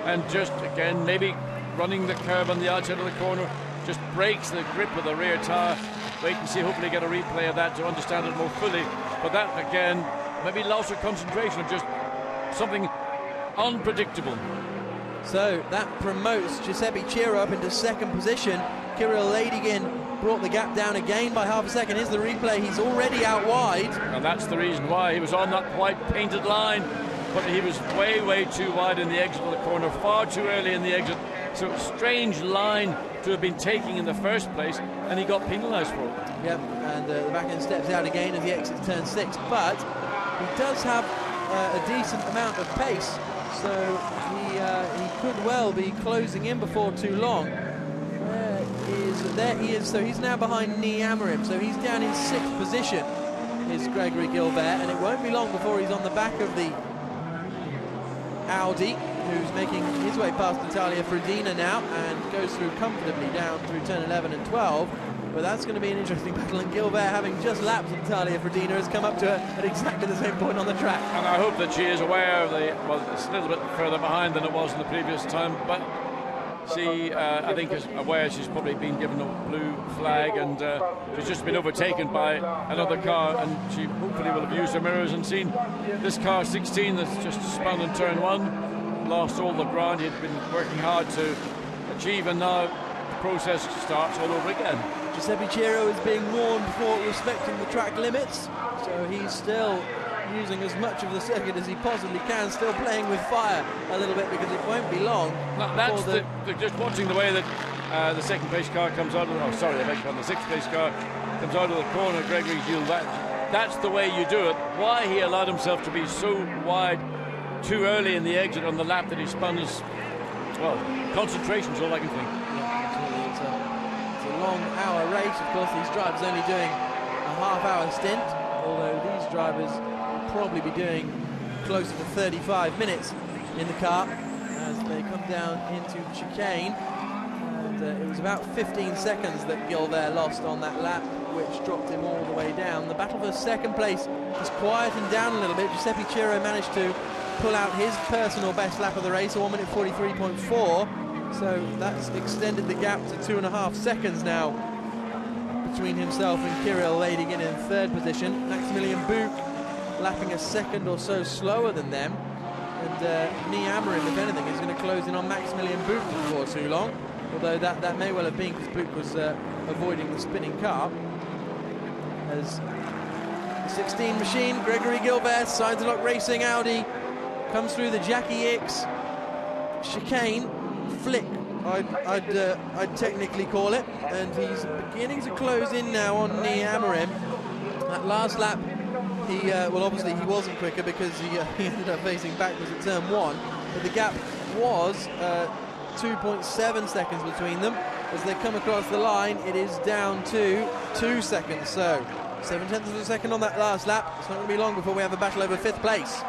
and just again maybe running the curve on the outside of the corner just breaks the grip of the rear tyre. Wait and see, hopefully get a replay of that to understand it more fully. But that again, maybe loss of concentration, of just something unpredictable. So that promotes Giuseppe Ciro up into second position. Kirill Ladygin brought the gap down again by half a second. Here's the replay. He's already out wide. And that's the reason why he was on that white painted line, but he was way too wide in the exit of the corner, far too early in the exit. So strange line to have been taking in the first place, and he got penalised for it. Yep, and the back end steps out again as he exits turn 6, but he does have a decent amount of pace, so he could well be closing in before too long. There he is, so he's now behind Nii Amorim, so he's down in 6th position, is Gregory Gilbert, and it won't be long before he's on the back of the Audi, who's making his way past Natalia Frodina now and goes through comfortably down through turn 11 and 12. But that's going to be an interesting battle, and Gilbert, having just lapped Natalia Frodina, has come up to her at exactly the same point on the track. And I hope that she is aware of well, it's a little bit further behind than it was in the previous time, but she, I think, is aware she's probably been given a blue flag, and she's just been overtaken by another car, and she hopefully will have used her mirrors and seen this car 16 that's just spun in turn 1, lost all the ground he'd been working hard to achieve, and now the process starts all over again. Giuseppe Ciro is being warned for respecting the track limits, so he's still using as much of the circuit as he possibly can, still playing with fire a little bit, because it won't be long. No, that's just watching the way that the second place car comes out of the sixth place car comes out of the corner, Gregory Gilbert. That's the way you do it. Why he allowed himself to be so wide too early in the exit on the lap that he spun is, well, concentration's all I can think. It's a long hour race. Of course, these drivers only doing a half-hour stint, although these drivers will probably be doing closer to 35 minutes in the car as they come down into the chicane. And it was about 15 seconds that Gilbert lost on that lap, which dropped him all the way down. The battle for second place has quietened down a little bit. Giuseppe Ciro managed to pull out his personal best lap of the race, 1 minute 43.4. So that's extended the gap to 2.5 seconds now between himself and Kirill Ladygin in third position. Maximilian Buch lapping a second or so slower than them. And Nii Amorim, if anything, is going to close in on Maximilian Buch before too long. Although that may well have been because Buch was avoiding the spinning car. As the 16 machine, Gregory Gilbert, Science-Lock Racing Audi, comes through the Jackie X chicane. Flick, I'd technically call it, and he's beginning to close in now on Nii Amorim. That last lap, well, obviously he wasn't quicker because he ended up facing backwards at turn 1, but the gap was 2.7 seconds between them. As they come across the line, it is down to 2 seconds, so 0.7 of a second on that last lap. It's not going to be long before we have a battle over 5th place.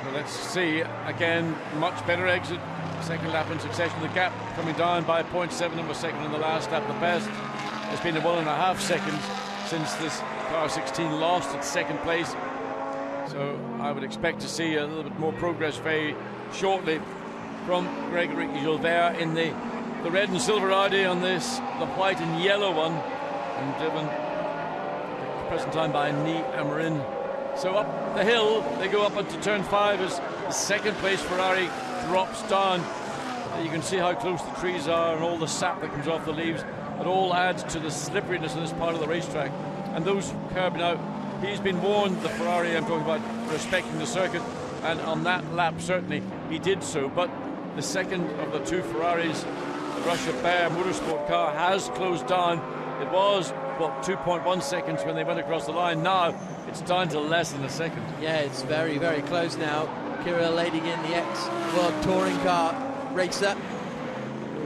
Well, let's see, again, much better exit. Second lap in succession, the gap coming down by 0.7 of a second in the last lap. The best has been 1.5 seconds since this car 16 lost its second place. So I would expect to see a little bit more progress very shortly from Gregory Gilbert in the red and silver Audi on this, the white and yellow one, and driven at the present time by Nii Amorim. So up the hill they go up into turn 5 as the second place Ferrari drops down. You can see how close the trees are and all the sap that comes off the leaves. It all adds to the slipperiness of this part of the racetrack. And those curb now, he's been warned, the Ferrari I'm talking about, respecting the circuit, and on that lap certainly he did so. But the second of the two Ferraris, the Russia Bear Motorsport car, has closed down. It was, what, 2.1 seconds when they went across the line. Now it's down to less than a second. Yeah, it's very, very close now. Kirill Ladygin, the ex-World Touring Car racer,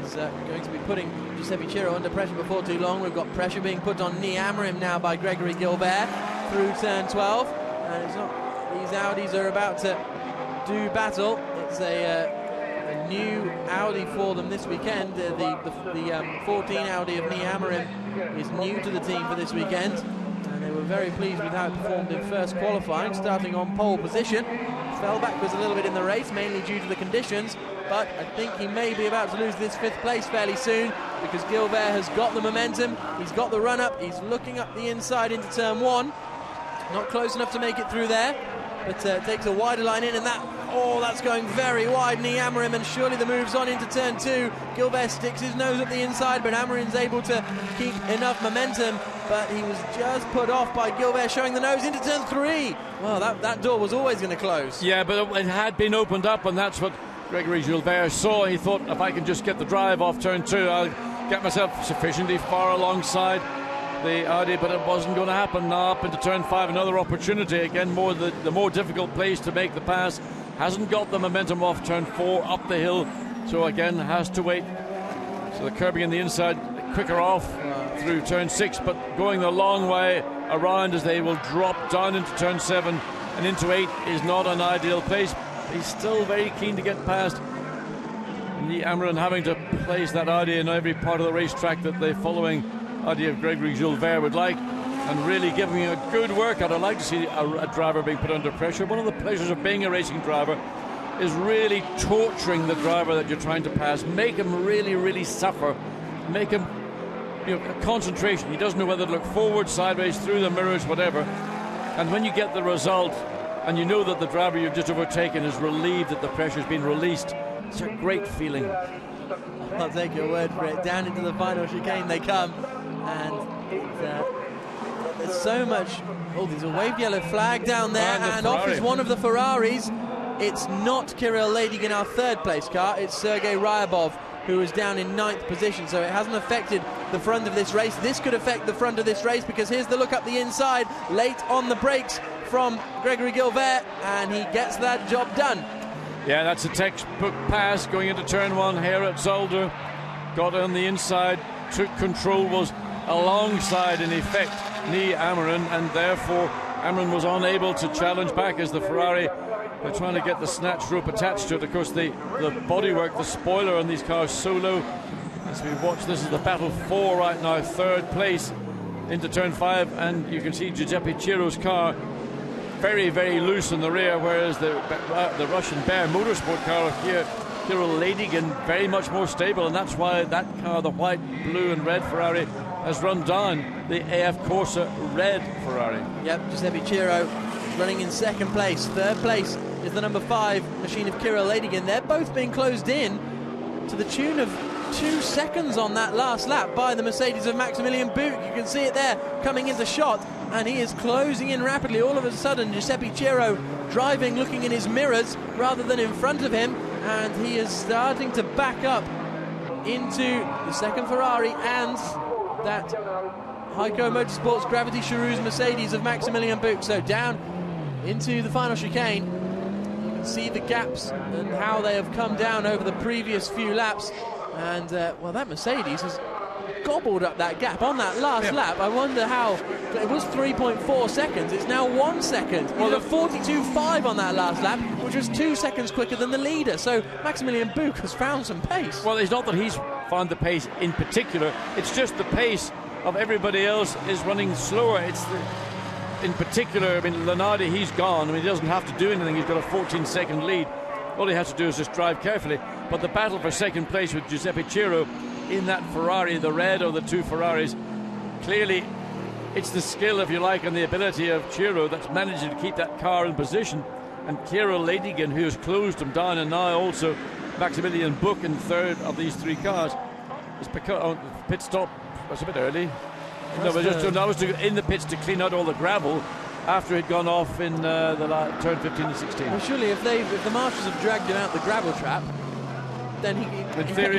is going to be putting Giuseppe Ciro under pressure before too long. We've got pressure being put on Nii Amorim now by Gregory Gilbert through turn 12. And it's not, these Audis are about to do battle. It's a a new Audi for them this weekend. The 14 Audi of Nia Amarim is new to the team for this weekend, and they were very pleased with how it performed in first qualifying, starting on pole position. Fell backwards a little bit in the race, mainly due to the conditions, but I think he may be about to lose this 5th place fairly soon, because Gilbert has got the momentum, he's got the run-up, he's looking up the inside into turn 1. Not close enough to make it through there, but takes a wider line in, and that's going very wide. Nia Amarim, and surely the move's on into turn 2. Gilbert sticks his nose up the inside, but Amarim's able to keep enough momentum, but he was just put off by Gilbert showing the nose into turn 3. Well, that door was always going to close. Yeah, but it had been opened up, and that's what Gregory Gilbert saw. He thought, if I can just get the drive off turn 2, I'll get myself sufficiently far alongside the Audi, but it wasn't going to happen. Now up into turn 5, another opportunity. Again, the more difficult place to make the pass. Hasn't got the momentum off turn 4 up the hill, so again has to wait. So the curbing in the inside, quicker off through turn 6, but going the long way around as they will drop down into turn 7 and into 8 is not an ideal place. He's still very keen to get past. Nia Amarim having to place that Audi in every part of the racetrack that the following Audi of Gregory Gilbert would like, and really giving a good workout. I'd like to see a driver being put under pressure. One of the pleasures of being a racing driver is really torturing the driver that you're trying to pass. Make him really, really suffer. Make him, concentration. He doesn't know whether to look forward, sideways, through the mirrors, whatever. And when you get the result, and you know that the driver you've just overtaken is relieved that the pressure's been released, it's a great feeling. I'll take your word for it. Down into the final chicane they come, and there's so much. Oh, there's a waved yellow flag down there, and off is one of the Ferraris. It's not Kirill Ladygin, our 3rd place car. It's Sergei Ryabov, who is down in 9th position, so it hasn't affected the front of this race. This could affect the front of this race, because here's the look up the inside, late on the brakes from Gregory Gilbert, and he gets that job done. Yeah, that's a textbook pass going into turn 1 here at Zolder. Got on the inside, took control, was alongside in effect Nia Amarim, and therefore Amarim was unable to challenge back as the Ferrari were trying to get the snatch rope attached to it. Of course, the bodywork, the spoiler on these cars so low. As we watch, this is the battle for right now, 3rd place into turn 5, and you can see Giuseppe Ciro's car very, very loose in the rear, whereas the Russian Bear Motorsport car here, Kirill Ladygin, very much more stable, and that's why that car, the white, blue and red Ferrari, has run down the AF Corsa red Ferrari. Yep, Giuseppe Ciro running in 2nd place. 3rd place is the number 5 machine of Kirill Ladygin. They're both being closed in to the tune of 2 seconds on that last lap by the Mercedes of Maximilian Buch. You can see it there coming into shot, and he is closing in rapidly. All of a sudden, Giuseppe Ciro driving, looking in his mirrors rather than in front of him, and he is starting to back up into the 2nd Ferrari and that Heiko Motorsports Gravity Charouz Mercedes of Maximilian Buch. So down into the final chicane. You can see the gaps and how they have come down over the previous few laps, and well, that Mercedes has gobbled up that gap on that last lap. I wonder how. It was 3.4 seconds, it's now 1 second. Well, the 42.5 on that last lap, which was 2 seconds quicker than the leader. So Maximilian Buch has found some pace. Well, it's not that he's found the pace in particular, it's just the pace of everybody else is running slower. It's in particular, I mean, Lenardi, he's gone. I mean, he doesn't have to do anything. He's got a 14-second lead. All he has to do is just drive carefully. But the battle for 2nd place with Giuseppe Ciro in that Ferrari, the red of the 2 Ferraris, clearly it's the skill, if you like, and the ability of Ciro that's managing to keep that car in position. And Kirill Ladygin, who has closed him down, and now also Maximilian Buch in 3rd of these 3 cars. His pit stop was a bit early. No, but I was in the pits to clean out all the gravel after he'd gone off in turn 15 and 16. Well, surely if the marshals have dragged him out the gravel trap, then he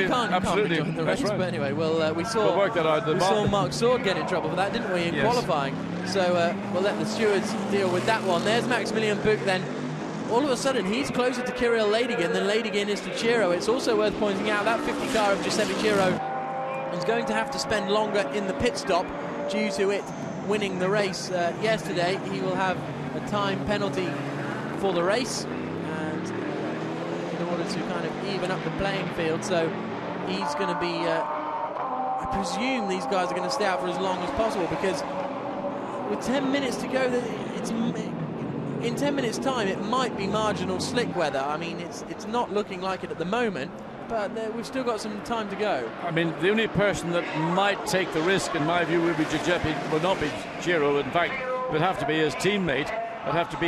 can't absolutely join the race. Right. But anyway, we saw work that out. We saw Mark Sword get in trouble for that, didn't we, in qualifying? So we'll let the stewards deal with that one. There's Maximilian Buch then. All of a sudden, he's closer to Kirill Ladygin than Ladygin is to Ciro. It's also worth pointing out that 50 car of Giuseppe Ciro is going to have to spend longer in the pit stop due to it winning the race yesterday. He will have a time penalty for the race, and in order to kind of even up the playing field. So he's going to be, I presume these guys are going to stay out for as long as possible, because with 10 minutes to go, in 10 minutes time it might be marginal slick weather. I mean, it's not looking like it at the moment, but we've still got some time to go. I mean, the only person that might take the risk, in my view, would be Giuseppe, would not be Giro. In fact, it would have to be his teammate. It would have to be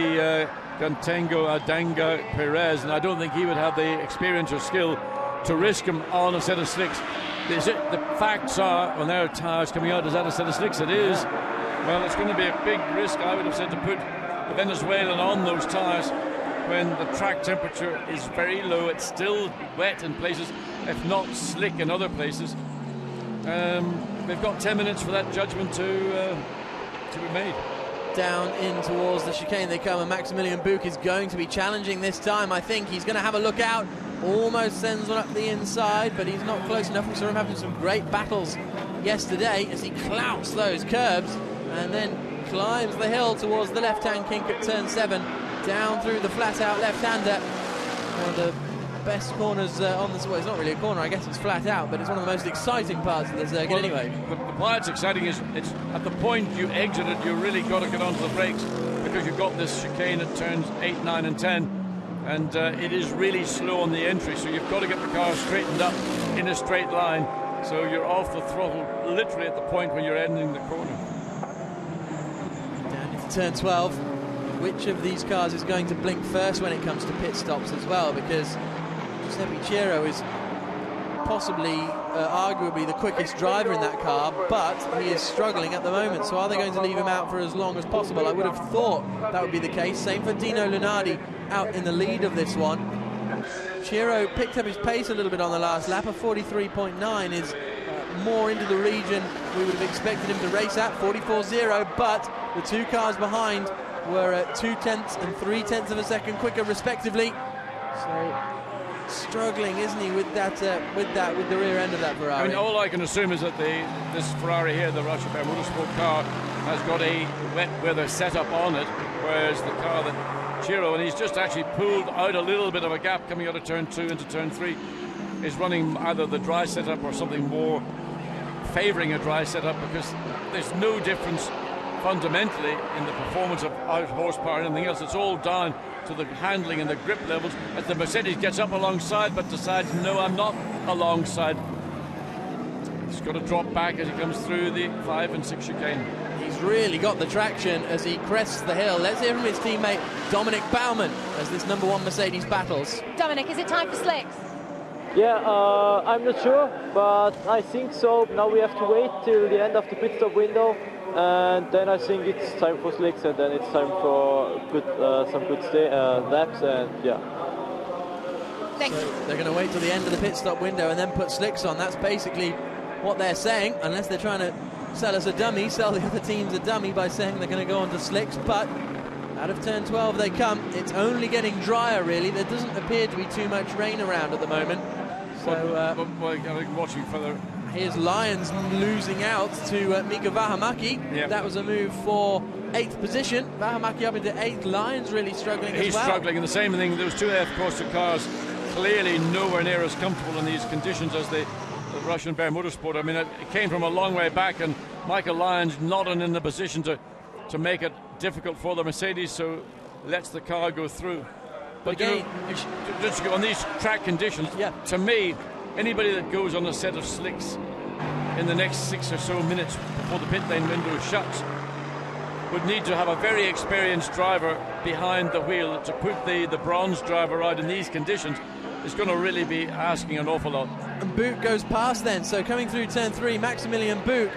Gantengo Adanga Perez, and I don't think he would have the experience or skill to risk him on a set of slicks. The facts are, when there are tyres coming out, is that a set of slicks? It is. Well, it's going to be a big risk, I would have said, to put the Venezuelan on those tyres when the track temperature is very low. It's still wet in places, if not slick in other places. They've got 10 minutes for that judgment to be made. Down in towards the chicane they come, and Maximilian Buch is going to be challenging this time. I think he's going to have a look out. Almost sends one up the inside, but he's not close enough. We saw him having some great battles yesterday as he clouts those curbs and then climbs the hill towards the left-hand kink at turn 7, down through the flat-out left-hander. One of the best corners on this. Well, it's not really a corner, I guess it's flat out, but it's one of the most exciting parts of the circuit anyway. The why it's exciting is it's at the point you exit it, you really got to get onto the brakes, because you've got this chicane at turns 8, 9 and 10, and it is really slow on the entry, so you've got to get the car straightened up in a straight line, so you're off the throttle literally at the point when you're ending the corner. Down into turn 12. Which of these cars is going to blink first when it comes to pit stops as well, because Giuseppe Ciro is possibly, arguably the quickest driver in that car, but he is struggling at the moment. So are they going to leave him out for as long as possible? I would have thought that would be the case. Same for Dino Lunardi out in the lead of this one. Ciro picked up his pace a little bit on the last lap. A 43.9 is more into the region we would have expected him to race at, 44.0, but the two cars behind were at 0.2 and 0.3 of a second quicker respectively. So struggling, isn't he, with that with the rear end of that Ferrari? I mean, all I can assume is that this Ferrari here, the Russia Motorsport car, has got a wet weather setup on it, whereas the car that Ciro, and he's just actually pulled out a little bit of a gap coming out of turn 2 into turn 3, is running either the dry setup or something more favouring a dry setup, because there's no difference fundamentally in the performance of out horsepower and anything else. It's all down to the handling and the grip levels as the Mercedes gets up alongside but decides, no, I'm not alongside. He's got to drop back as he comes through the 5 and 6 chicane. He's really got the traction as he crests the hill. Let's hear from his teammate Dominic Baumann as this number 1 Mercedes battles. Dominic, is it time for slicks? Yeah, I'm not sure, but I think so. Now we have to wait till the end of the pit stop window, and then I think it's time for slicks, and then it's time for some good laps, and yeah. So they're going to wait till the end of the pit stop window and then put slicks on. That's basically what they're saying, unless they're trying to sell us a dummy, sell the other teams a dummy by saying they're going to go on to slicks. But out of turn 12 they come. It's only getting drier, really. There doesn't appear to be too much rain around at the moment. So watching further. Here's Lyons losing out to Mika Vähämäki. Yep. That was a move for 8th position. Vähämäki up into 8th. Lyons really struggling as well. He's struggling, and the same thing. Those two F Corsa cars clearly nowhere near as comfortable in these conditions as the Russian Bear Motorsport. I mean, it came from a long way back, and Michael Lyons not in the position to make it difficult for the Mercedes, so lets the car go through. But again, just on these track conditions, yeah, to me, anybody that goes on a set of slicks in the next 6 or so minutes before the pit lane window shuts would need to have a very experienced driver behind the wheel. To put the bronze driver out in these conditions is going to really be asking an awful lot. And Buch goes past then, so coming through turn 3, Maximilian Buch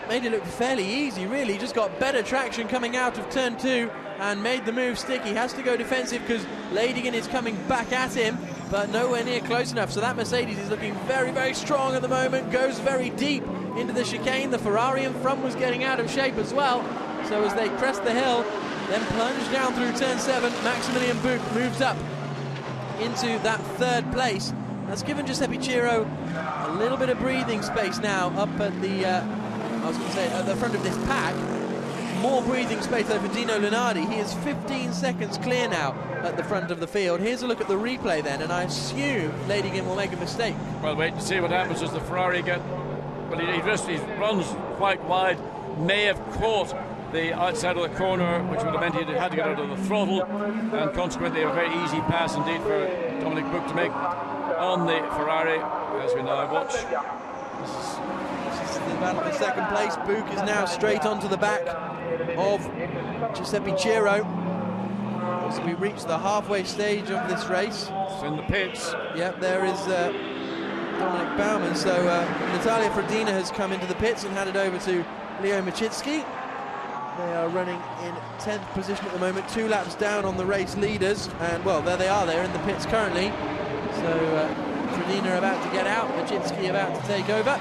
made it look fairly easy, really. Just got better traction coming out of turn 2 and made the move stick. He has to go defensive because Ladingen is coming back at him, but nowhere near close enough. So that Mercedes is looking very, very strong at the moment, goes very deep into the chicane. The Ferrari in front was getting out of shape as well. So as they crest the hill, then plunge down through turn 7, Maximilian Buch moves up into that 3rd place. That's given Giuseppe Ciro a little bit of breathing space now up at the, at the front of this pack. more breathing space over Dino Lunardi. He is 15 seconds clear now at the front of the field. Here's a look at the replay then, and I assume Ladygin will make a mistake. Well, wait to see what happens as the Ferrari get. Well, he runs quite wide, may have caught the outside of the corner, which would have meant he had to get out of the throttle, and consequently a very easy pass indeed for Dominic Book to make on the Ferrari, as we now watch. This is the battle for second place. Book is now straight onto the back of Giuseppe Ciro as we reach the halfway stage of this race. It's in the pits. Yep, there is Dominic Baumann. So Natalia Frodina has come into the pits and handed over to Leo Machitsky. They are running in 10th position at the moment, 2 laps down on the race leaders, and well, there they are, they're in the pits currently. So Frodina about to get out, Machitsky about to take over,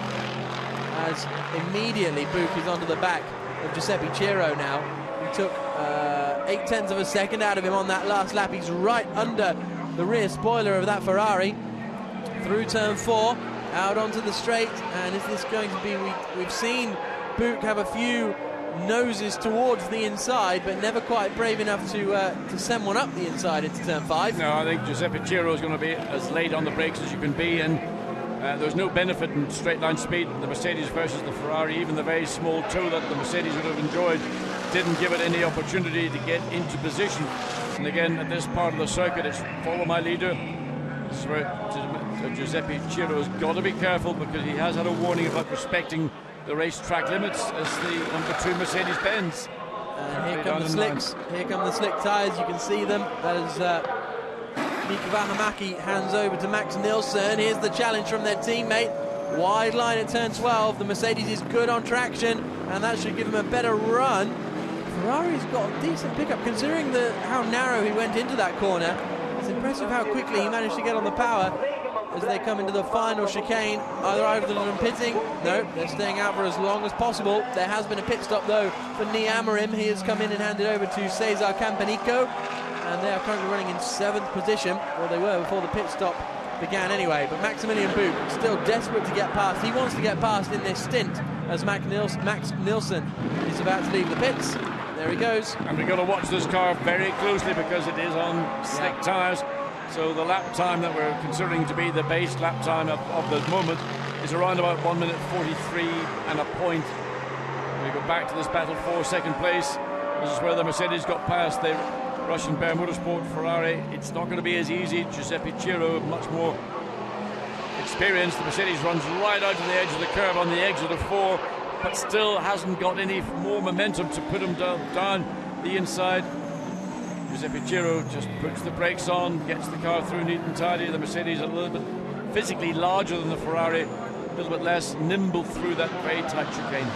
as immediately Book is onto the back of Giuseppe Ciro now. He took 0.8 of a second out of him on that last lap. He's right under the rear spoiler of that Ferrari, through turn 4, out onto the straight, and is this going to be, we've seen Book have a few noses towards the inside, but never quite brave enough to send one up the inside into turn 5. No, I think Giuseppe Ciro is going to be as late on the brakes as you can be, and there's no benefit in straight line speed. The Mercedes versus the Ferrari, even the very small toe that the Mercedes would have enjoyed, didn't give it any opportunity to get into position. And again, at this part of the circuit, it's follow my leader. This is where Giuseppe Ciro has got to be careful, because he has had a warning about respecting the racetrack limits as the number 2 Mercedes-Benz. And here come the slicks. Here come the slick tyres. You can see them. That is Mika Vähämäki hands over to Max Nilsson. Here's the challenge from their teammate. Wide line at turn 12. The Mercedes is good on traction, and that should give them a better run. Ferrari's got a decent pickup considering how narrow he went into that corner. It's impressive how quickly he managed to get on the power as they come into the final chicane. Either of them pitting. No, they're staying out for as long as possible. There has been a pit stop though for Nii Amorim. He has come in and handed over to Cesar Campanico, and they are currently running in 7th position, or they were before the pit stop began anyway. But Maximilian Book still desperate to get past. He wants to get past in this stint as Max Nilsson is about to leave the pits. There he goes. And we've got to watch this car very closely because it is on slick tyres. So the lap time that we're considering to be the base lap time of the moment is around about 1 minute 43 and a point. We go back to this battle for second place. This is where the Mercedes got past the Russian Bear Motorsport Ferrari. It's not going to be as easy. Giuseppe Ciro, much more experienced. The Mercedes runs right out to the edge of the curve on the exit of 4, but still hasn't got any more momentum to put him down the inside. Giuseppe Ciro just puts the brakes on, gets the car through neat and tidy. The Mercedes a little bit physically larger than the Ferrari, a little bit less nimble through that very tight chicane.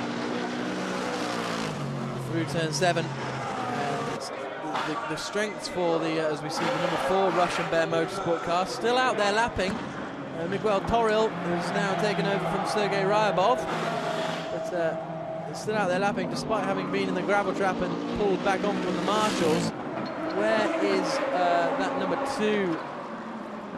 Through turn 7, and the strengths for the, as we see, the number 4 Russian Bear Motorsport car still out there lapping. Miguel Toril, who's now taken over from Sergei Ryabov, but it's still out there lapping despite having been in the gravel trap and pulled back on from the marshals. Where is that number 2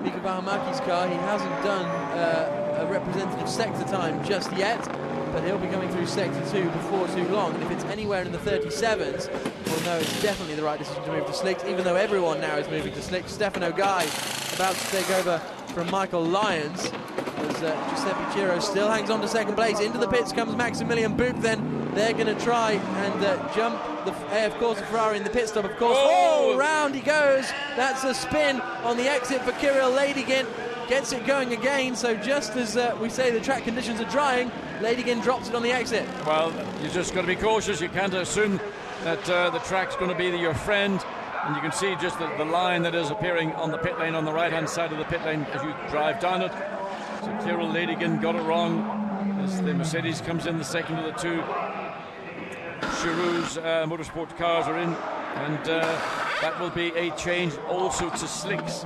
Mika Vähämäki's car? He hasn't done a representative sector time just yet, but he'll be coming through sector 2 before too long. And if it's anywhere in the 37s, well, no, it's definitely the right decision to move to slicks, even though everyone now is moving to slicks. Stefano Guy about to take over from Michael Lyons, as Giuseppe Ciro still hangs on to second place. Into the pits comes Maximilian Book. Then they're going to try and jump of course, the Ferrari in the pit stop, of course. Oh, round he goes. That's a spin on the exit for Kirill Ladygin. Gets it going again, so just as we say the track conditions are drying, Ladygin drops it on the exit. Well, you just got to be cautious. You can't assume that the track's going to be your friend. And you can see just the line that is appearing on the pit lane on the right-hand side of the pit lane as you drive down it. So Kirill Ladygin got it wrong as the Mercedes comes in, the second of the 2 Chirou's motorsport cars are in, and that will be a change also to slicks.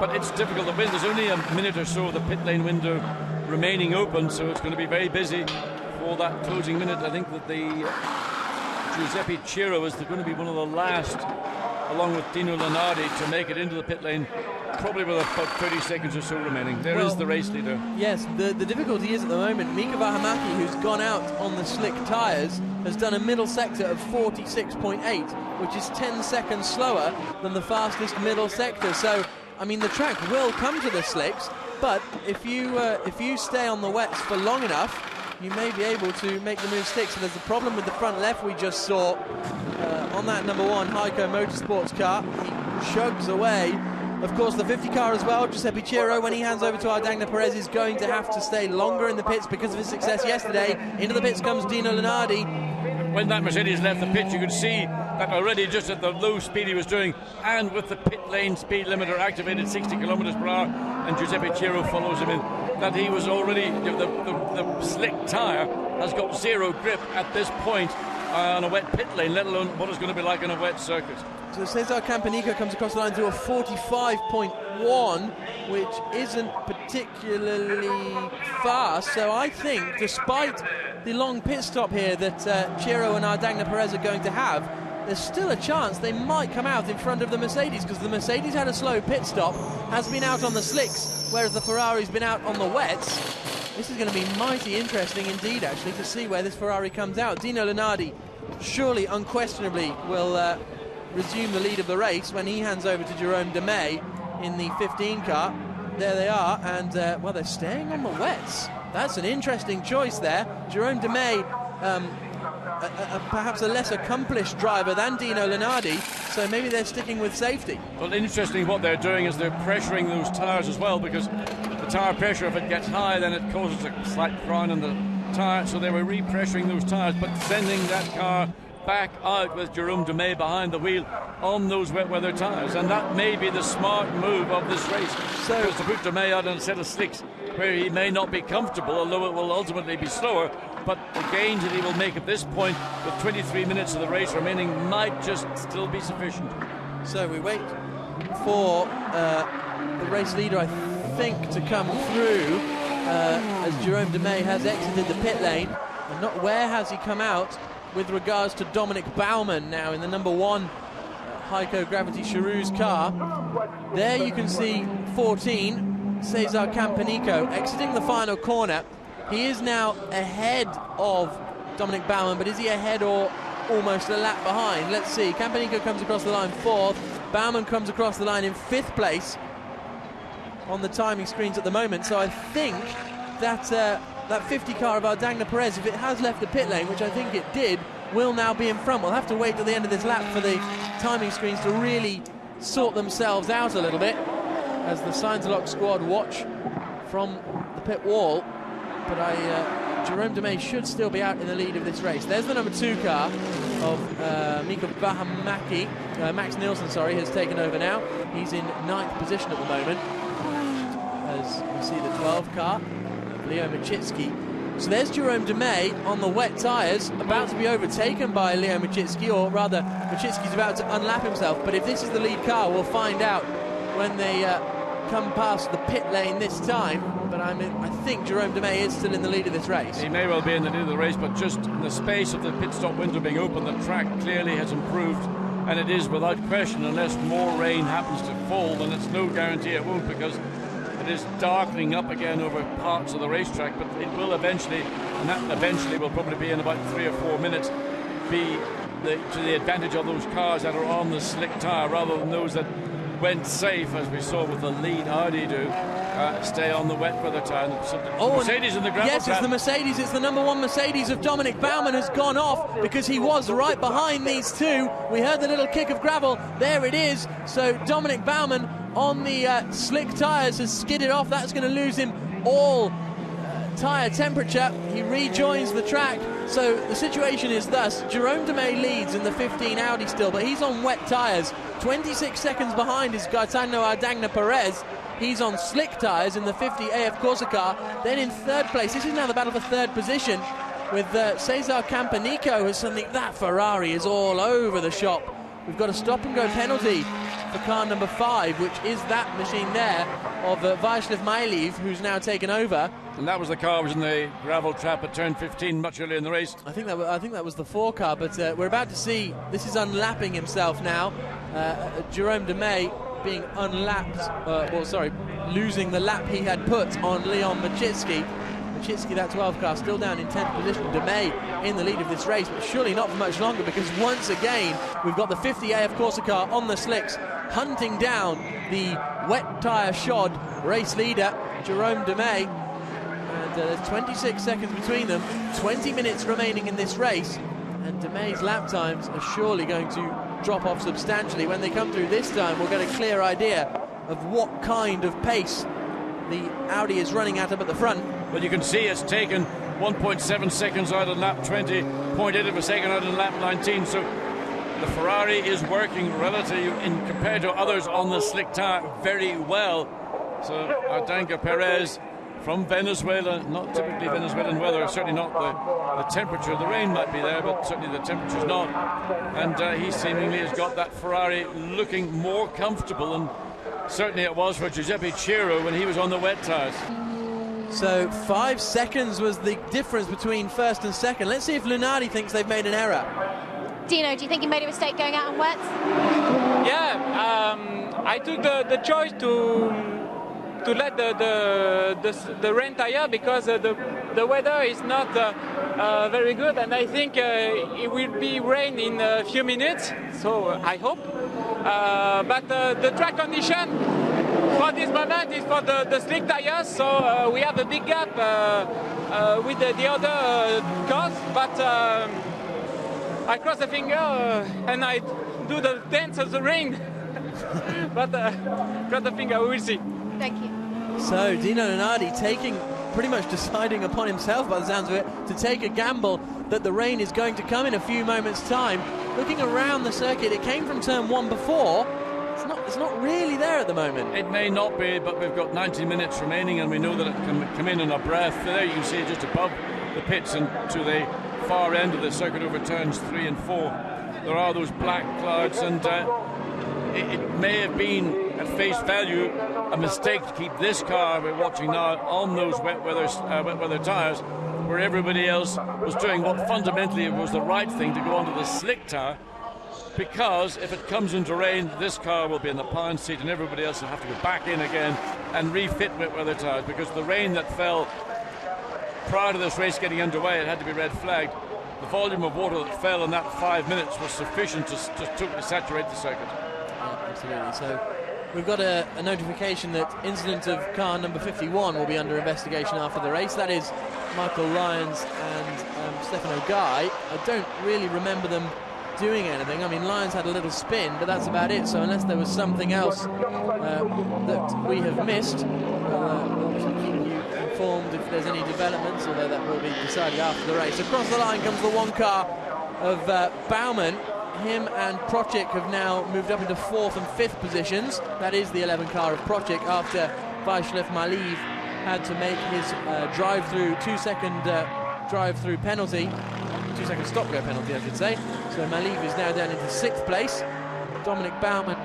But it's difficult to win. There's only a minute or so of the pit lane window remaining open, so it's going to be very busy for that closing minute. I think that the Giuseppe Ciro is going to be one of the last along with Dino Lenardi, to make it into the pit lane, probably with about 30 seconds or so remaining. There is the race leader. Yes, the difficulty is at the moment, Mika Vähämäki, who's gone out on the slick tyres, has done a middle sector of 46.8, which is 10 seconds slower than the fastest middle sector. So, I mean, the track will come to the slicks, but if you stay on the wets for long enough, you may be able to make the move stick. So there's a problem with the front left we just saw on that number 1 Heiko Motorsports car. He chugs away. Of course, the 50 car as well, Giuseppe Ciro, when he hands over to Ardagna Perez, is going to have to stay longer in the pits because of his success yesterday. Into the pits comes Dino Lenardi. When that Mercedes left the pit, you could see that already just at the low speed he was doing, and with the pit lane speed limiter activated 60 kilometers per hour, and Giuseppe Ciro follows him in, that he was already, the slick tyre has got zero grip at this point on a wet pit lane, let alone what it's going to be like on a wet circuit. So Cesar Campanico comes across the line through a 45.1, which isn't particularly fast. So I think, despite the long pit stop here that Ciro and Ardagna Perez are going to have, there's still a chance they might come out in front of the Mercedes, because the Mercedes had a slow pit stop, has been out on the slicks, whereas the Ferrari's been out on the wets. This is going to be mighty interesting indeed, actually, to see where this Ferrari comes out. Dino Lenardi surely, unquestionably, will resume the lead of the race when he hands over to Jerome Demey in the 15 car. There they are, and well, they're staying on the wets. That's an interesting choice there. Jerome Demey, perhaps a less accomplished driver than Dino Lenardi, so maybe they're sticking with safety. Well, interesting, what they're doing is they're pressuring those tyres as well, because the tyre pressure, if it gets high, then it causes a slight frown in the tyre, so they were repressuring those tyres, but sending that car back out with Jerome Demey behind the wheel on those wet weather tyres, and that may be the smart move of this race. So, because to put Demey out on a set of slicks where he may not be comfortable, although it will ultimately be slower, but the gains that he will make at this point with 23 minutes of the race remaining might just still be sufficient. So we wait for the race leader, I think, to come through as Jerome Demey has exited the pit lane, and not where has he come out with regards to Dominic Baumann now in the number 1 Heiko Gravity Charoux car. There you can see 14, Cesar Campanico, exiting the final corner. He is now ahead of Dominic Baumann, but is he ahead or almost a lap behind? Let's see. Campanico comes across the line 4th. Baumann comes across the line in 5th place on the timing screens at the moment. So I think that that 50 car of Ardagna Perez, if it has left the pit lane, which I think it did, will now be in front. We'll have to wait till the end of this lap for the timing screens to really sort themselves out a little bit as the Scintillating squad watch from the pit wall. But Jerome Demey should still be out in the lead of this race. There's the number 2 car of Mika Vähämäki. Max Nielsen, has taken over now. He's in 9th position at the moment. As we see the 12 car of Leo Machitsky. So there's Jerome Demey on the wet tyres, about to be overtaken by Leo Machitsky, or rather, Machitsky's about to unlap himself. But if this is the lead car, we'll find out when they come past the pit lane this time. But I think Jerome Demey is still in the lead of this race. He may well be in the lead of the race, but just in the space of the pit stop window being open, the track clearly has improved, and it is without question, unless more rain happens to fall, then it's no guarantee it won't, because it is darkening up again over parts of the racetrack. But it will eventually, and that eventually will probably be in about 3 or 4 minutes, be to the advantage of those cars that are on the slick tyre, rather than those that went safe, as we saw with the lead Audi do, stay on the wet weather tyre. Mercedes in the gravel Yes, it's the Mercedes. It's the number 1 Mercedes of Dominic Baumann has gone off, because he was right behind these two. We heard the little kick of gravel. There it is. So Dominic Baumann on the slick tyres has skidded off. That's going to lose him all tyre temperature. He rejoins the track. So the situation is thus: Jerome Demey leads in the 15 Audi still, but he's on wet tyres. 26 seconds behind is Gaetano Ardagna Perez. He's on slick tyres in the 50 AF Corsa car. Then in 3rd place, this is now the battle for 3rd position, with Cesar Campanico. Has suddenly, that Ferrari is all over the shop. We've got a stop and go penalty for car number 5, which is that machine there of Václav Majlev, who's now taken over. And that was the car, was in the gravel trap at turn 15 much earlier in the race. I think that was the 4 car, but we're about to see, this is unlapping himself now. Jerome Demey being losing the lap he had put on Leon Machitsky. Machitsky, that 12 car, still down in 10th position. Demey in the lead of this race, but surely not for much longer, because once again we've got the 50 AF Corsa car on the slicks, hunting down the wet tyre shod race leader, Jerome Demey. And there's 26 seconds between them, 20 minutes remaining in this race, and Demey's lap times are surely going to drop off substantially. When they come through this time, we'll get a clear idea of what kind of pace the Audi is running at up at the front. Well, you can see it's taken 1.7 seconds out on lap 20, 0.8 of a second out on lap 19, so the Ferrari is working relatively, compared to others on the slick tire, very well. So Ardanca Perez from Venezuela, not typically Venezuelan weather, certainly not the temperature. The rain might be there, but certainly the temperature's not. And he seemingly has got that Ferrari looking more comfortable, and certainly it was for Giuseppe Ciro when he was on the wet tyres. So 5 seconds was the difference between first and second. Let's see if Lunardi thinks they've made an error. Dino, do you think you made a mistake going out on wet? Yeah, I took the choice to let the rain tire, because the weather is not very good, and I think it will be rain in a few minutes, so I hope. But the track condition for this moment is for the slick tires, so we have a big gap with the other cars, but I cross the finger and I do the dance of the rain. But cross the finger, we will see. Thank you. So Dino Lunardi pretty much deciding upon himself, by the sounds of it, to take a gamble that the rain is going to come in a few moments' time. Looking around the circuit, it came from turn 1 before. It's not really there at the moment. It may not be, but we've got 90 minutes remaining, and we know that it can come in a breath. There you can see just above the pits and to the far end of the circuit over turns 3 and 4. There are those black clouds, and it may have been at face value a mistake to keep this car we're watching now on those wet weather tyres, where everybody else was doing what fundamentally was the right thing, to go onto the slick tyre, because if it comes into rain, this car will be in the pound seat and everybody else will have to go back in again and refit wet weather tyres, because the rain that fell prior to this race getting underway, it had to be red flagged. The volume of water that fell in that 5 minutes was sufficient to totally saturate the circuit. Yeah, absolutely. So we've got a notification that incident of car number 51 will be under investigation after the race. That is Michael Lyons and Stefano Guy. I don't really remember them doing anything. I mean, Lyons had a little spin, but that's about it. So unless there was something else that we have missed, we'll keep you informed if there's any developments, although that will be decided after the race. Across the line comes the one car of Baumann. Him and Procik have now moved up into 4th and 5th positions. That is the 11 car of Procik, after Vaislev Maliv had to make his drive-through 2-second drive-through penalty, 2-second stop-go penalty, I should say. So Maliv is now down into 6th place. Dominic Baumann,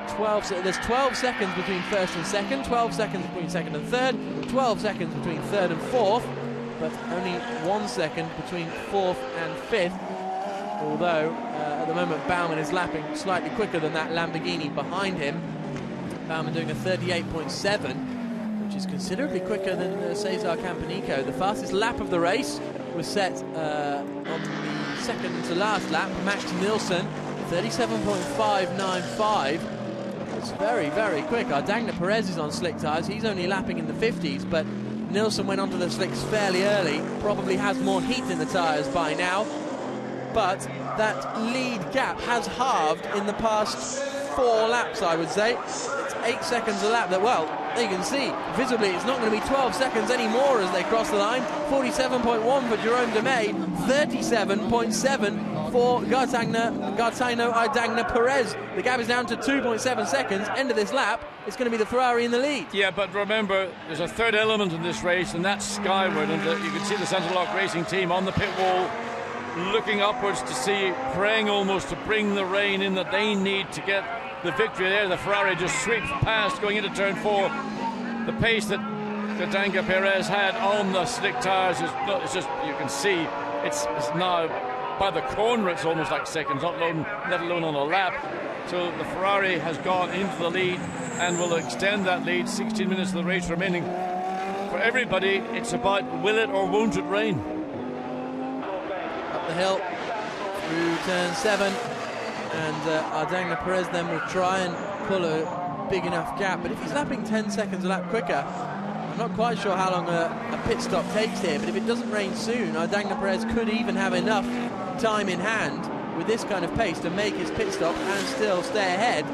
there's 12 seconds between first and second, 12 seconds between second and third, 12 seconds between third and fourth, but only 1 second between 4th and 5th. Although at the moment Baumann is lapping slightly quicker than that Lamborghini behind him. Baumann doing a 38.7, which is considerably quicker than Cesar Campanico. The fastest lap of the race was set on the second to last lap. Max Nilsson, 37.595. It's very, very quick. Ardagna Perez is on slick tyres. He's only lapping in the 50s, but Nilsson went onto the slicks fairly early. Probably has more heat in the tyres by now. But that lead gap has halved in the past 4 laps, I would say. It's 8 seconds a lap. That, well, you can see visibly it's not going to be 12 seconds anymore as they cross the line. 47.1 for Jerome Demey, 37.7 for Gaetano Ardagna Perez. The gap is down to 2.7 seconds. End of this lap, it's going to be the Ferrari in the lead. Yeah, but remember, there's a third element in this race, and that's skyward. And you can see the Centre Lock Racing team on the pit wall, looking upwards to see, praying almost to bring the rain in that they need to get the victory there. The Ferrari just sweeps past going into turn 4. The pace that Ardagna Perez had on the slick tyres it's just, you can see, it's now by the corner, it's almost like seconds, let alone on a lap. So the Ferrari has gone into the lead and will extend that lead. 16 minutes of the race remaining. For everybody, it's about will it or won't it rain. Up the hill through turn 7, and Ardagna Perez then will try and pull a big enough gap, but if he's lapping 10 seconds a lap quicker, I'm not quite sure how long a pit stop takes here, but if it doesn't rain soon, Ardagna Perez could even have enough time in hand with this kind of pace to make his pit stop and still stay ahead.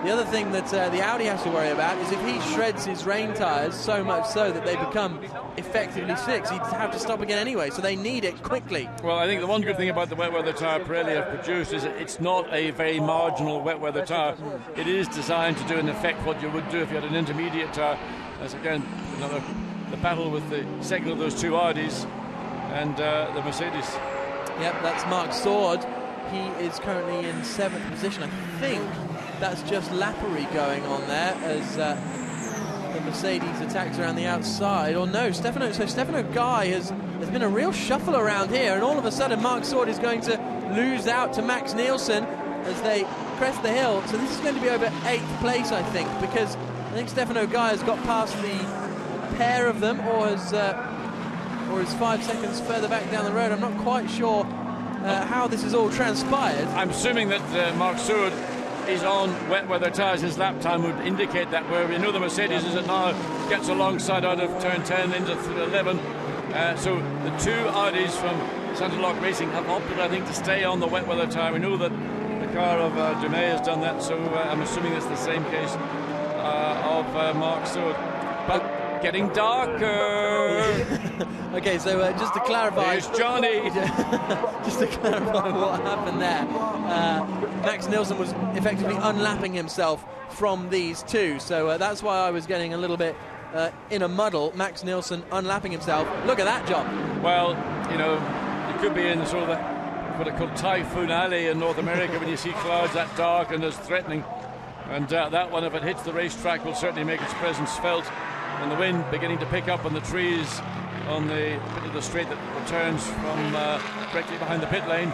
The other thing that the Audi has to worry about is if he shreds his rain tyres so much so that they become effectively slicks, he'd have to stop again anyway, so they need it quickly. Well, I think the one good thing about the wet weather tyre Pirelli have produced is that it's not a very marginal wet weather tyre. It is designed to do in effect what you would do if you had an intermediate tyre. That's again the battle with the second of those two Audis and the Mercedes. Yep, that's Mark Sword. He is currently in 7th position. I think that's just lappery going on there as the Mercedes attacks around the outside. Or no, Stefano Guy has been a real shuffle around here, and all of a sudden Mark Sword is going to lose out to Max Nielsen as they crest the hill. So this is going to be over 8th place, I think, because I think Stefano Guy has got past the pair of them, or is 5 seconds further back down the road. I'm not quite sure how this has all transpired. I'm assuming that Mark Sword is on wet weather tyres. His lap time would indicate that, where we know the Mercedes as it now gets alongside out of turn 10 into 11. So the two Audis from SRO Racing have opted, I think, to stay on the wet weather tyre. We know that the car of Dumais has done that, so I'm assuming it's the same case of Mark Sword. But getting darker. Okay, so just to clarify, here's Johnny. Just to clarify what happened there, Max Nielsen was effectively unlapping himself from these two, so that's why I was getting a little bit in a muddle. Max Nielsen unlapping himself. Look at that, John. Well, you know, you could be in sort of what are called Typhoon Alley in North America when you see clouds that dark and as threatening. And that one, if it hits the racetrack, will certainly make its presence felt. And the wind beginning to pick up on the trees on the bit of the straight that returns from directly behind the pit lane.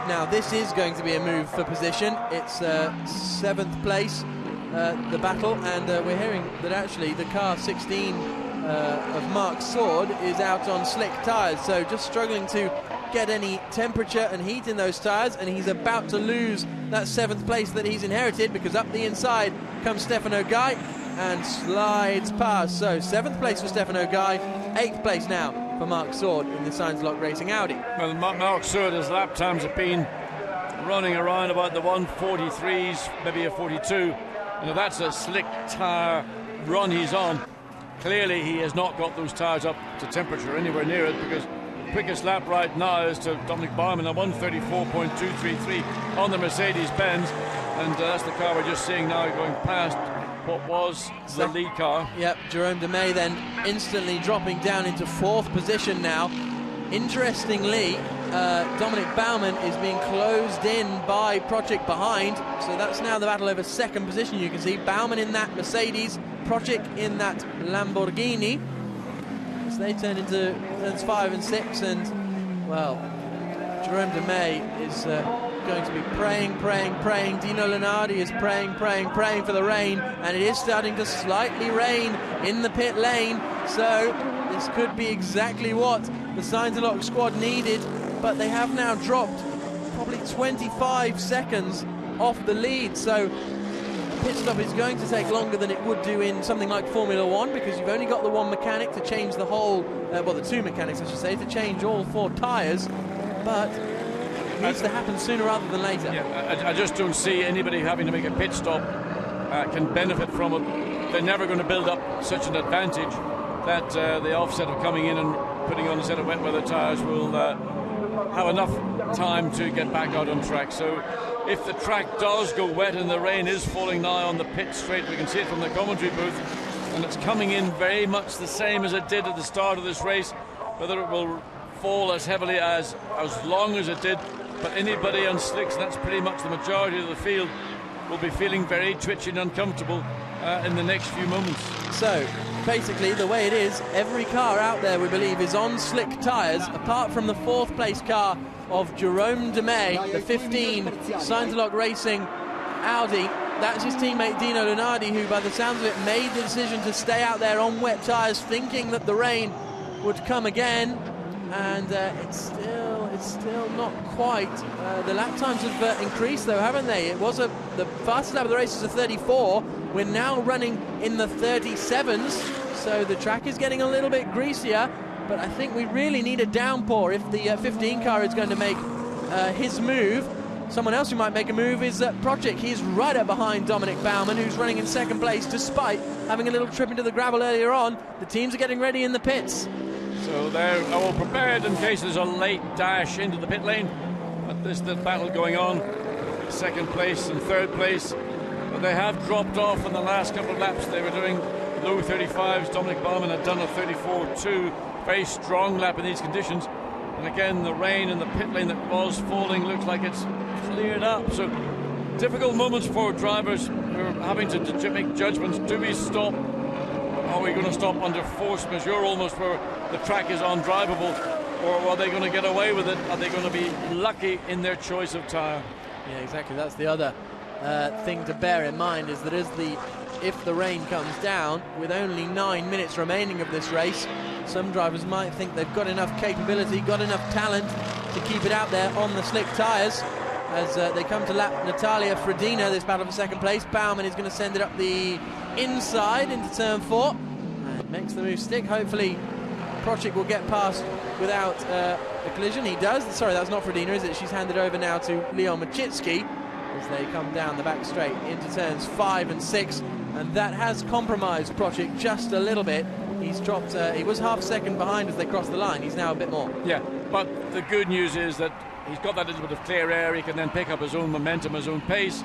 Now this is going to be a move for position. It's 7th place, the battle, and we're hearing that actually the car 16 of Mark Sword is out on slick tyres, so just struggling to get any temperature and heat in those tyres, and he's about to lose that 7th place that he's inherited, because up the inside comes Stefano Guy and slides past. So 7th place for Stefano Guy, 8th place now for Mark Sword in the SRO Racing Audi. Well, Mark Sword, his lap times have been running around about the 1:43s, maybe a 42. And if that's a slick tyre run he's on, clearly he has not got those tyres up to temperature anywhere near it, because the quickest lap right now is to Dominic Baumann at 1:34.233 on the Mercedes-Benz, and that's the car we're just seeing now going past what was the lead car. Yep, Jerome Demey then instantly dropping down into 4th position now. Interestingly, Dominic Baumann is being closed in by Project behind, so that's now the battle over 2nd position. You can see Baumann in that Mercedes, Project in that Lamborghini, as they turn into turns 5 and 6, and well, Jerome Demey is going to be praying. Dino Lenardi is praying for the rain, and it is starting to slightly rain in the pit lane, so this could be exactly what the Scintillating squad needed, but they have now dropped probably 25 seconds off the lead, so a pit stop is going to take longer than it would do in something like Formula 1, because you've only got the one mechanic to change the whole, well, the two mechanics I should say, to change all 4 tyres, but it needs to happen sooner rather than later. Yeah, I just don't see anybody having to make a pit stop can benefit from it. They're never going to build up such an advantage that the offset of coming in and putting on a set of wet weather tyres will have enough time to get back out on track. So if the track does go wet and the rain is falling now on the pit straight, we can see it from the commentary booth, and it's coming in very much the same as it did at the start of this race. Whether it will fall as heavily as long as it did, but anybody on slicks, that's pretty much the majority of the field, will be feeling very twitchy and uncomfortable in the next few moments. So basically the way it is, every car out there we believe is on slick tyres, apart from the 4th place car of Jerome Demey, the 15 Scintillating Racing Audi. That's his teammate Dino Lunardi, who by the sounds of it made the decision to stay out there on wet tyres, thinking that the rain would come again, and it's still not quite. The lap times have increased though, haven't they? It was the fastest lap of the race is a 34. We're now running in the 37s, so the track is getting a little bit greasier, but I think we really need a downpour if the 15 car is going to make his move. Someone else who might make a move is Project. He's right up behind Dominic Baumann, who's running in second place despite having a little trip into the gravel earlier on. The teams are getting ready in the pits. So they're all prepared in case there's a late dash into the pit lane. But there's the battle going on. Second place and third place. But they have dropped off in the last couple of laps. They were doing low 35s. Dominic Baumann had done a 34.2. Very strong lap in these conditions. And again, the rain in the pit lane that was falling looks like it's cleared up. So difficult moments for drivers who are having to make judgments. Do we stop? Are we going to stop under force majeure, almost where the track is undrivable? Or are they going to get away with it? Are they going to be lucky in their choice of tyre? Yeah, exactly. That's the other thing to bear in mind, is that if the rain comes down, with only 9 minutes remaining of this race, some drivers might think they've got enough capability, got enough talent to keep it out there on the slick tyres. As they come to lap Natalia Frodina, this battle for second place. Baumann is going to send it up the inside into turn 4 and makes the move stick. Hopefully Project will get past without a collision. He does. Sorry, that's not Frodina, is it? She's handed over now to Leon Machitsky as they come down the back straight into turns 5 and 6, and that has compromised Project just a little bit. He's dropped, he was half a second behind as they crossed the line. He's now a bit more. Yeah, but the good news is that he's got that little bit of clear air. He can then pick up his own momentum, his own pace.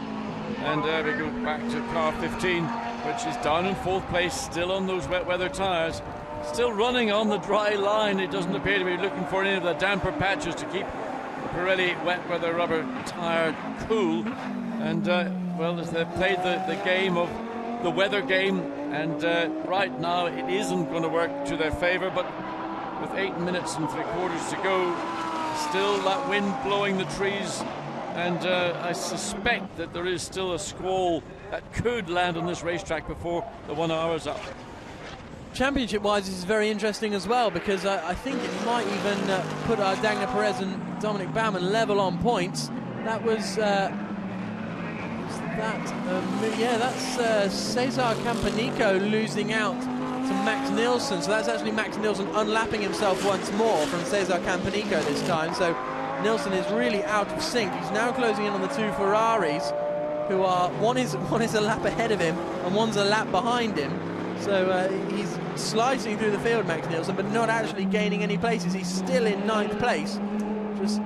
And we go back to car 15, which is down in 4th place, still on those wet weather tyres. Still running on the dry line. It doesn't appear to be looking for any of the damper patches to keep the Pirelli wet weather rubber tyre cool. And, well, as they've played the game of the weather game, and right now it isn't going to work to their favour, but with 8 minutes and 3/4 to go, still that wind blowing the trees, and I suspect that there is still a squall that could land on this racetrack before the 1 hour is up. Championship-wise, this is very interesting as well, because I think it might even put Dagna Perez and Dominic Baumann level on points. That was that's Cesar Campanico losing out to Max Nielsen. So that's actually Max Nielsen unlapping himself once more from Cesar Campanico this time. So Nielsen is really out of sync. He's now closing in on the 2 Ferraris, who are one is a lap ahead of him and one's a lap behind him. So he's slicing through the field, Max Nielsen, but not actually gaining any places. He's still in 9th place,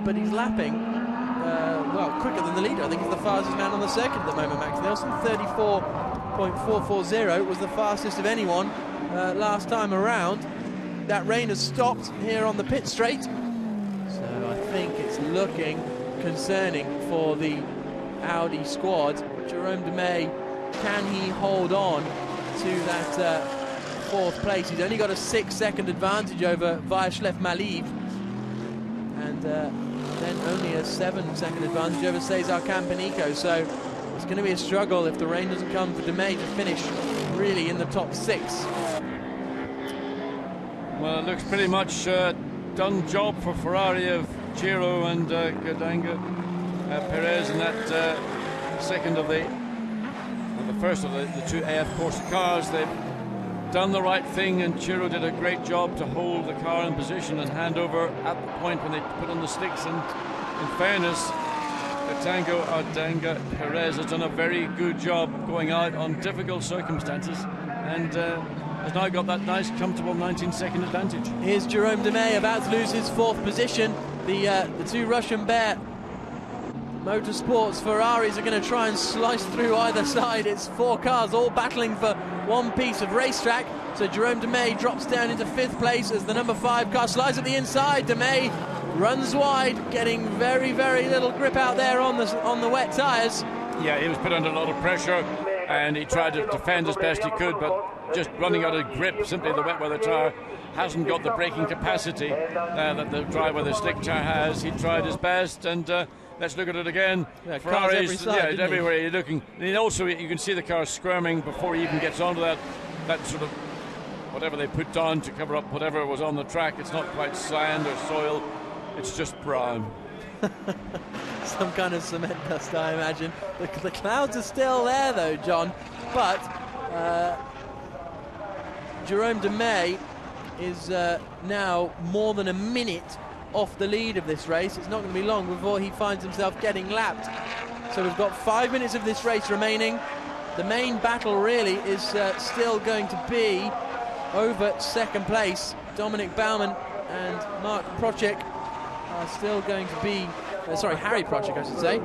but he's lapping quicker than the leader. I think he's the fastest man on the circuit at the moment, Max Nielsen. 34.440 was the fastest of anyone last time around. That rain has stopped here on the pit straight, so I think it's looking concerning for the Audi squad. Jerome Demey, can he hold on to that 4th place? He's only got a 6-second advantage over Vyacheslav Maliv, and then only a 7-second advantage over Cesar Campanico. So it's going to be a struggle if the rain doesn't come for Demey to finish really in the top 6. Well, it looks pretty much done job for Ferrari of Giro and Dagna Perez in that second of the first of the 2 AF Porsche cars. They've done the right thing, and Giro did a great job to hold the car in position and hand over at the point when they put on the slicks. And in fairness, Dagna Perez has done a very good job going out on difficult circumstances, and has now got that nice comfortable 19-second advantage. Here's Jerome Demey about to lose his 4th position. The 2 Russian Bear Motorsports Ferraris are going to try and slice through either side. It's 4 cars all battling for one piece of racetrack. So Jerome Demey drops down into 5th place as the number 5 car slides at the inside. Demey runs wide, getting very, very little grip out there on the wet tyres. Yeah, he was put under a lot of pressure, and he tried to defend as best he could, but just running out of grip. Simply the wet weather tyre hasn't got the braking capacity that the dry weather slick tyre has. He tried his best, and Let's look at it again. Yeah, Ferraris, every side, everywhere you're looking. And also, you can see the car squirming before he even gets onto that sort of whatever they put down to cover up whatever was on the track. It's not quite sand or soil, it's just brown. Some kind of cement dust, I imagine. The clouds are still there, though, John. But Jerome de May is now more than a minute off the lead of this race. It's not going to be long before he finds himself getting lapped. So we've got 5 minutes of this race remaining. The main battle really is still going to be over second place. Dominic Baumann and Mark Procek are still going to be Harry Procek, I should say.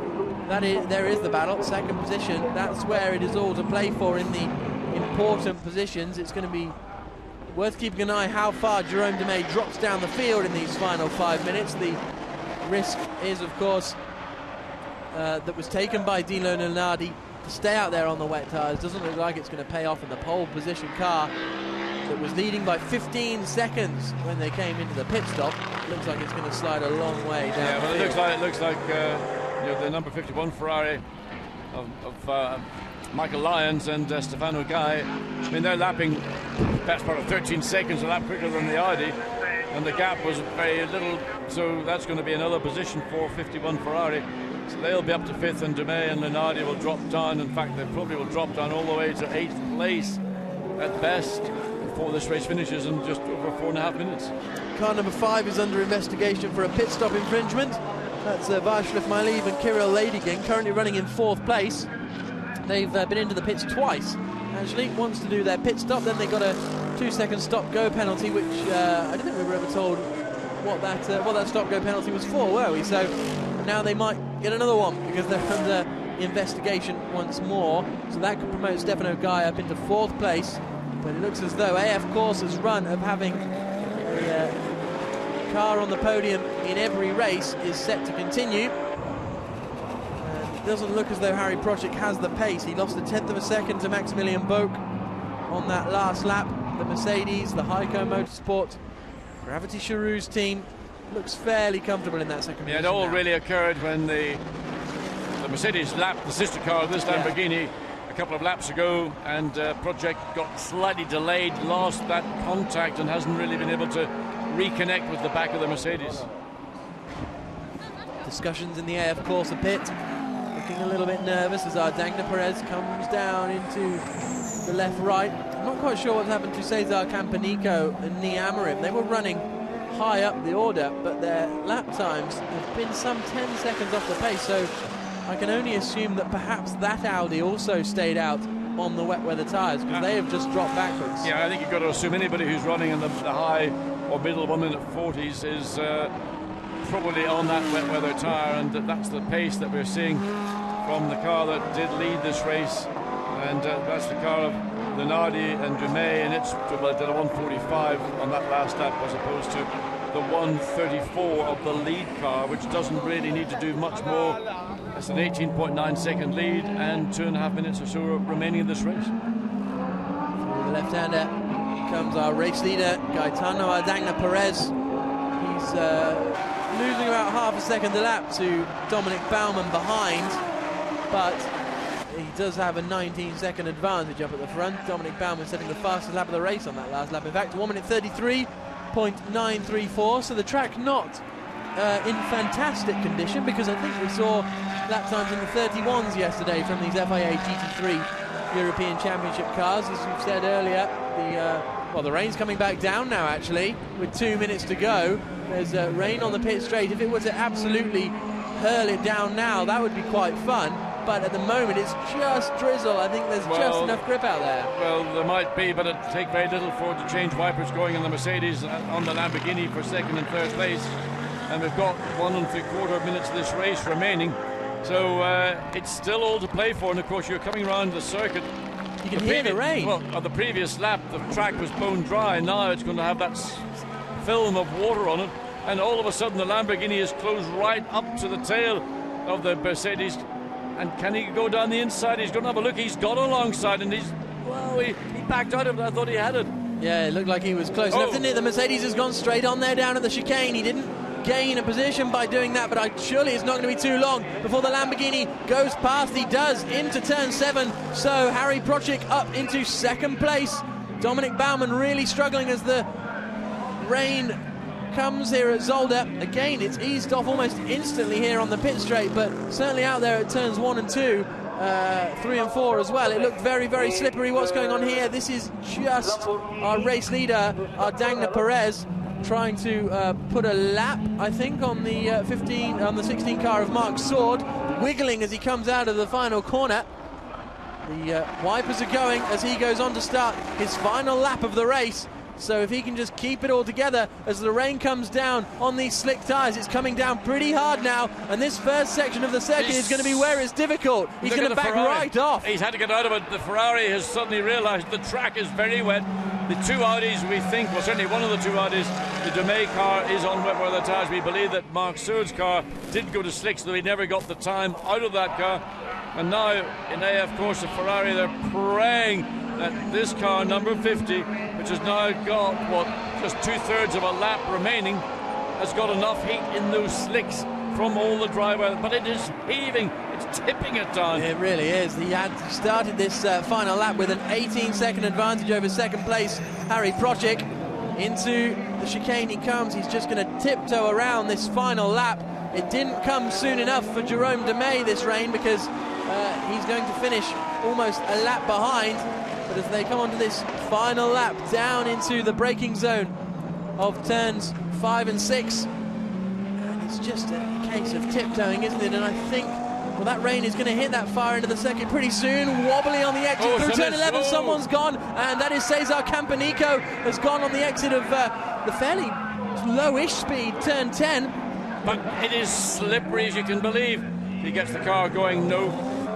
There is the battle, second position. That's where it is all to play for in the important positions. It's going to be worth keeping an eye how far Jerome de May drops down the field in these final 5 minutes. The risk is, of course, that was taken by Dino Lunardi to stay out there on the wet tyres. Doesn't look like it's going to pay off in the pole position car that was leading by 15 seconds when they came into the pit stop. Looks like it's going to slide a long way down. Yeah, well, it looks like the number 51 Ferrari of Michael Lyons and Stefano Guy. I mean, they're lapping best part of 13 seconds a lap quicker than the Audi, and the gap was very little, so that's going to be another position for 51 Ferrari. So they'll be up to 5th, and de May and Lunardi will drop down. In fact, they probably will drop down all the way to 8th place at best before this race finishes in just over 4.5 minutes. Car number 5 is under investigation for a pit stop infringement. That's Václav Maleev and Kirill Ladygin, currently running in 4th place. They've been into the pits twice, actually. Once to do their pit stop, then they got a 2-second stop-go penalty, which I don't think we were ever told what that stop-go penalty was for, were we? So now they might get another one because they're under investigation once more. So that could promote Stefano Guy up into 4th place. But it looks as though AF Corsa's run of having a car on the podium in every race is set to continue. It doesn't look as though Harry Procek has the pace. He lost a 1/10 of a second to Maximilian Boak on that last lap. The Mercedes, the Heiko Motorsport, Gravity Charoux's team looks fairly comfortable in that second position. Yeah, it all now. really occurred when the Mercedes lapped the sister car of this Lamborghini a couple of laps ago, and Procek got slightly delayed, lost that contact, and hasn't really been able to reconnect with the back of the Mercedes. Discussions in the AF Corsa pit. Looking a little bit nervous as Ardagna Perez comes down into the left-right. I'm not quite sure what's happened to Cesar Campanico and Nia Amorim. They were running high up the order, but their lap times have been some 10 seconds off the pace, so I can only assume that perhaps that Audi also stayed out on the wet weather tyres, because they have just dropped backwards. Yeah, I think you've got to assume anybody who's running in the high or middle 1 minute 40s is probably on that wet weather tyre, and that's the pace that we're seeing from the car that did lead this race, and that's the car of Lunardi and de May, and it's did a 1:45 on that last lap as opposed to the 1:34 of the lead car, which doesn't really need to do much more. It's an 18.9 second lead and 2.5 minutes or so remaining in this race. Through the left-hander comes our race leader, Gaetano Ardagna Perez. He's losing about half a second a lap to Dominic Baumann behind, but he does have a 19-second advantage up at the front. Dominic Baumann setting the fastest lap of the race on that last lap. In fact, 1 minute 33.934, so the track not in fantastic condition, because I think we saw lap times in the 31s yesterday from these FIA GT3 European Championship cars. As you've said earlier, the rain's coming back down now, actually, with 2 minutes to go. There's rain on the pit straight. If it were to absolutely hurl it down now, that would be quite fun. But at the moment, it's just drizzle. I think there's just enough grip out there. Well, there might be, but it'd take very little for it to change wipers going in the Mercedes on the Lamborghini for 2nd and 3rd place. And we've got 1 3/4 minutes of this race remaining. So it's still all to play for. And of course, you're coming around the circuit. You can hear the rain. Well, on the previous lap, the track was bone dry. Now it's going to have that film of water on it. And all of a sudden, the Lamborghini is closed right up to the tail of the Mercedes. And can he go down the inside? He's going to have a look. He's got alongside, and he backed out of it. I thought he had it. Yeah, it looked like he was close enough, didn't it? The Mercedes has gone straight on there down at the chicane. He didn't gain a position by doing that, but surely it's not going to be too long before the Lamborghini goes past. He does into turn 7, so Harry Procik up into second place. Dominic Baumann really struggling as the rain comes here at Zolder. Again, it's eased off almost instantly here on the pit straight, but certainly out there at turns 1 and 2, 3 and 4 as well. It looked very, very slippery. What's going on here? This is just our race leader, our Dagna Perez, trying to put a lap, I think, on the 16 car of Mark Sword, wiggling as he comes out of the final corner. The wipers are going as he goes on to start his final lap of the race. So if he can just keep it all together as the rain comes down on these slick tyres, it's coming down pretty hard now, and this first section of the circuit is going to be where it's difficult. He's going to back right off. He's had to get out of it. The Ferrari has suddenly realised the track is very wet. The two Audis, we think, well, certainly one of the two Audis, the DeMay car is on wet weather tyres. We believe that Mark Sword's car did go to slicks, though he never got the time out of that car. And now in AF Corse, Ferrari, they're praying that this car, number 50, which has now got, just 2/3 of a lap remaining, has got enough heat in those slicks from all the dry weather. But it is heaving, it's tipping it down. It really is. He had started this final lap with an 18-second advantage over second place Harry Procik. Into the chicane he comes. He's just going to tiptoe around this final lap. It didn't come soon enough for Jerome Demey, this rain, because he's going to finish almost a lap behind. But as they come onto this final lap down into the braking zone of turns 5 and 6, and it's just a case of tiptoeing, isn't it? And I think, well, that rain is going to hit that far into the circuit pretty soon. Wobbly on the exit through turn 11, someone's gone, and that is Cesar Campanico has gone on the exit of the fairly lowish speed, turn 10. But it is slippery as you can believe. He gets the car going, no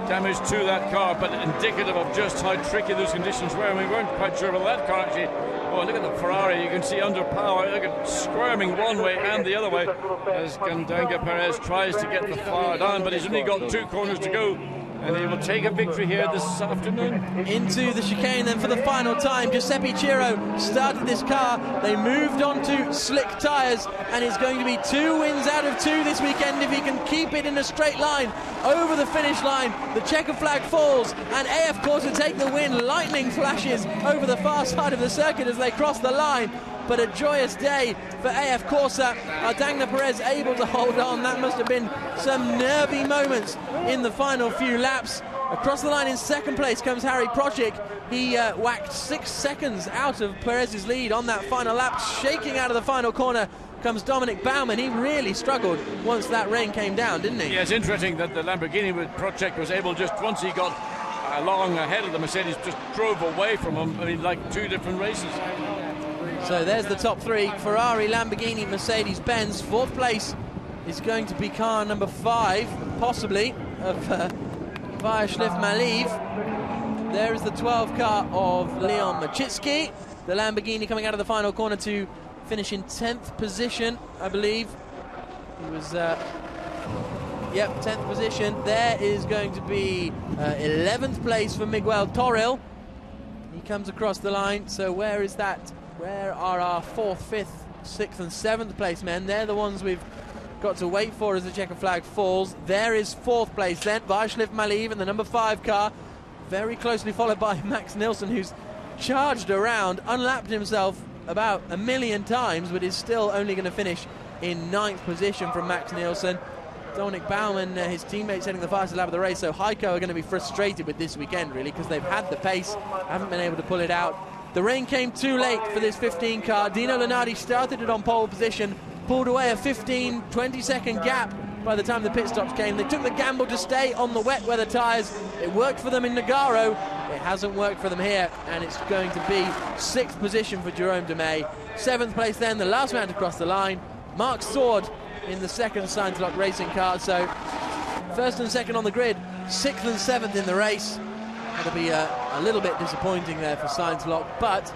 damage to that car, but indicative of just how tricky those conditions were. And we weren't quite sure about that car actually. Oh, look at the Ferrari, you can see under power, look at squirming one way and the other way as Dagna Perez tries to get the far down, but he's only got 2 corners to go, and he will take a victory here this afternoon. Into the chicane then for the final time. Giuseppe Ciro started this car. They moved on to slick tyres, and it's going to be 2 wins out of 2 this weekend if he can keep it in a straight line over the finish line. The checker flag falls, and AF Corse take the win. Lightning flashes over the far side of the circuit as they cross the line. But a joyous day for AF Corse. Dagna Perez able to hold on. That must have been some nervy moments in the final few laps. Across the line in second place comes Harry Procik. He whacked 6 seconds out of Perez's lead on that final lap. Shaking out of the final corner comes Dominic Baumann. He really struggled once that rain came down, didn't he? Yeah, it's interesting that the Lamborghini with Procik was able, just once he got along ahead of the Mercedes, just drove away from him. I mean, like 2 different races. So there's the top 3, Ferrari, Lamborghini, Mercedes-Benz. 4th place is going to be car number 5, possibly, of Vaishliv Maliv. There is the 12 car of Leon Machitsky. The Lamborghini coming out of the final corner to finish in 10th position, I believe. He was, 10th position. There is going to be 11th place for Miguel Toril. He comes across the line, so where is that? Where are our 4th, 5th, 6th and 7th place men? They're the ones we've got to wait for as the checker flag falls. There is 4th place then, Vaishliv Maliv in the number 5 car, very closely followed by Max Nilsson, who's charged around, unlapped himself about 1 million times, but is still only going to finish in 9th position from Max Nilsson. Dominic Baumann, his teammates heading the fastest lap of the race, so Heiko are going to be frustrated with this weekend really, because they've had the pace, haven't been able to pull it out. The rain came too late for this 15 car. Dino Lunardi started it on pole position, pulled away a 15-20 second gap by the time the pit stops came. They took the gamble to stay on the wet weather tyres. It worked for them in Nogaro. It hasn't worked for them here, and it's going to be 6th position for Jerome Demey. 7th place then, the last man to cross the line, Mark Sword in the 2nd Science-Lock racing car. So 1st and 2nd on the grid, 6th and 7th in the race. That'll be a little bit disappointing there for Science-Lock, but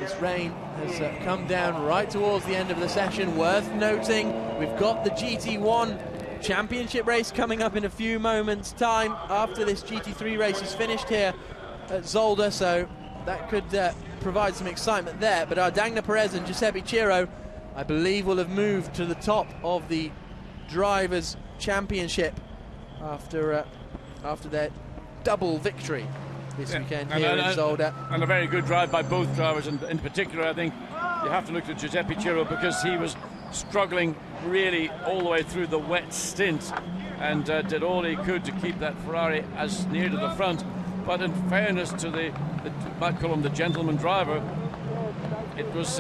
this rain has come down right towards the end of the session. Worth noting, we've got the GT1 Championship race coming up in a few moments' time after this GT3 race is finished here at Zolder, so that could provide some excitement there. But Dagna Perez and Giuseppe Ciro I believe, will have moved to the top of the Drivers' Championship after their double victory this weekend here in Zolder. And a very good drive by both drivers, and in particular I think you have to look at Giuseppe Ciro, because he was struggling really all the way through the wet stint and did all he could to keep that Ferrari as near to the front. But in fairness to the might call him the gentleman driver, it was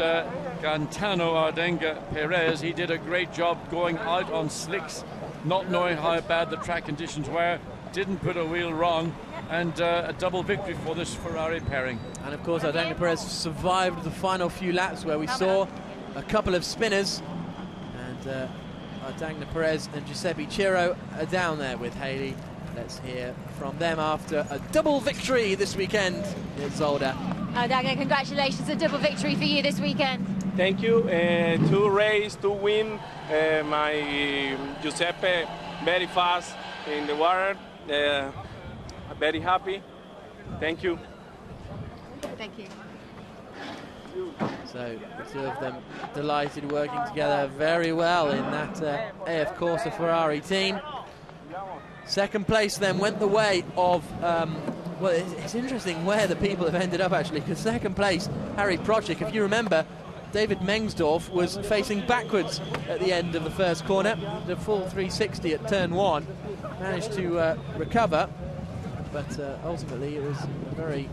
Gaetano Ardenga Perez. He did a great job going out on slicks, not knowing how bad the track conditions were, didn't put a wheel wrong, and a double victory for this Ferrari pairing. And of course Ardenga Perez survived the final few laps where we saw a couple of spinners, and Ardenga Perez and Giuseppe Ciro are down there with Haley. Let's hear from them after a double victory this weekend in Zolder. Ardenga, congratulations, a double victory for you this weekend. Thank you. 2 race, 2 win. My Giuseppe very fast in the water. Very happy. Thank you. Thank you. So the two of them delighted, working together very well in that AF Corsa Ferrari team. Second place then went the way of, well, it's interesting where the people have ended up actually, because second place, Harry Procik, if you remember, David Mengsdorf was facing backwards at the end of the first corner, the full 360 at turn 1, managed to recover, but ultimately it was a very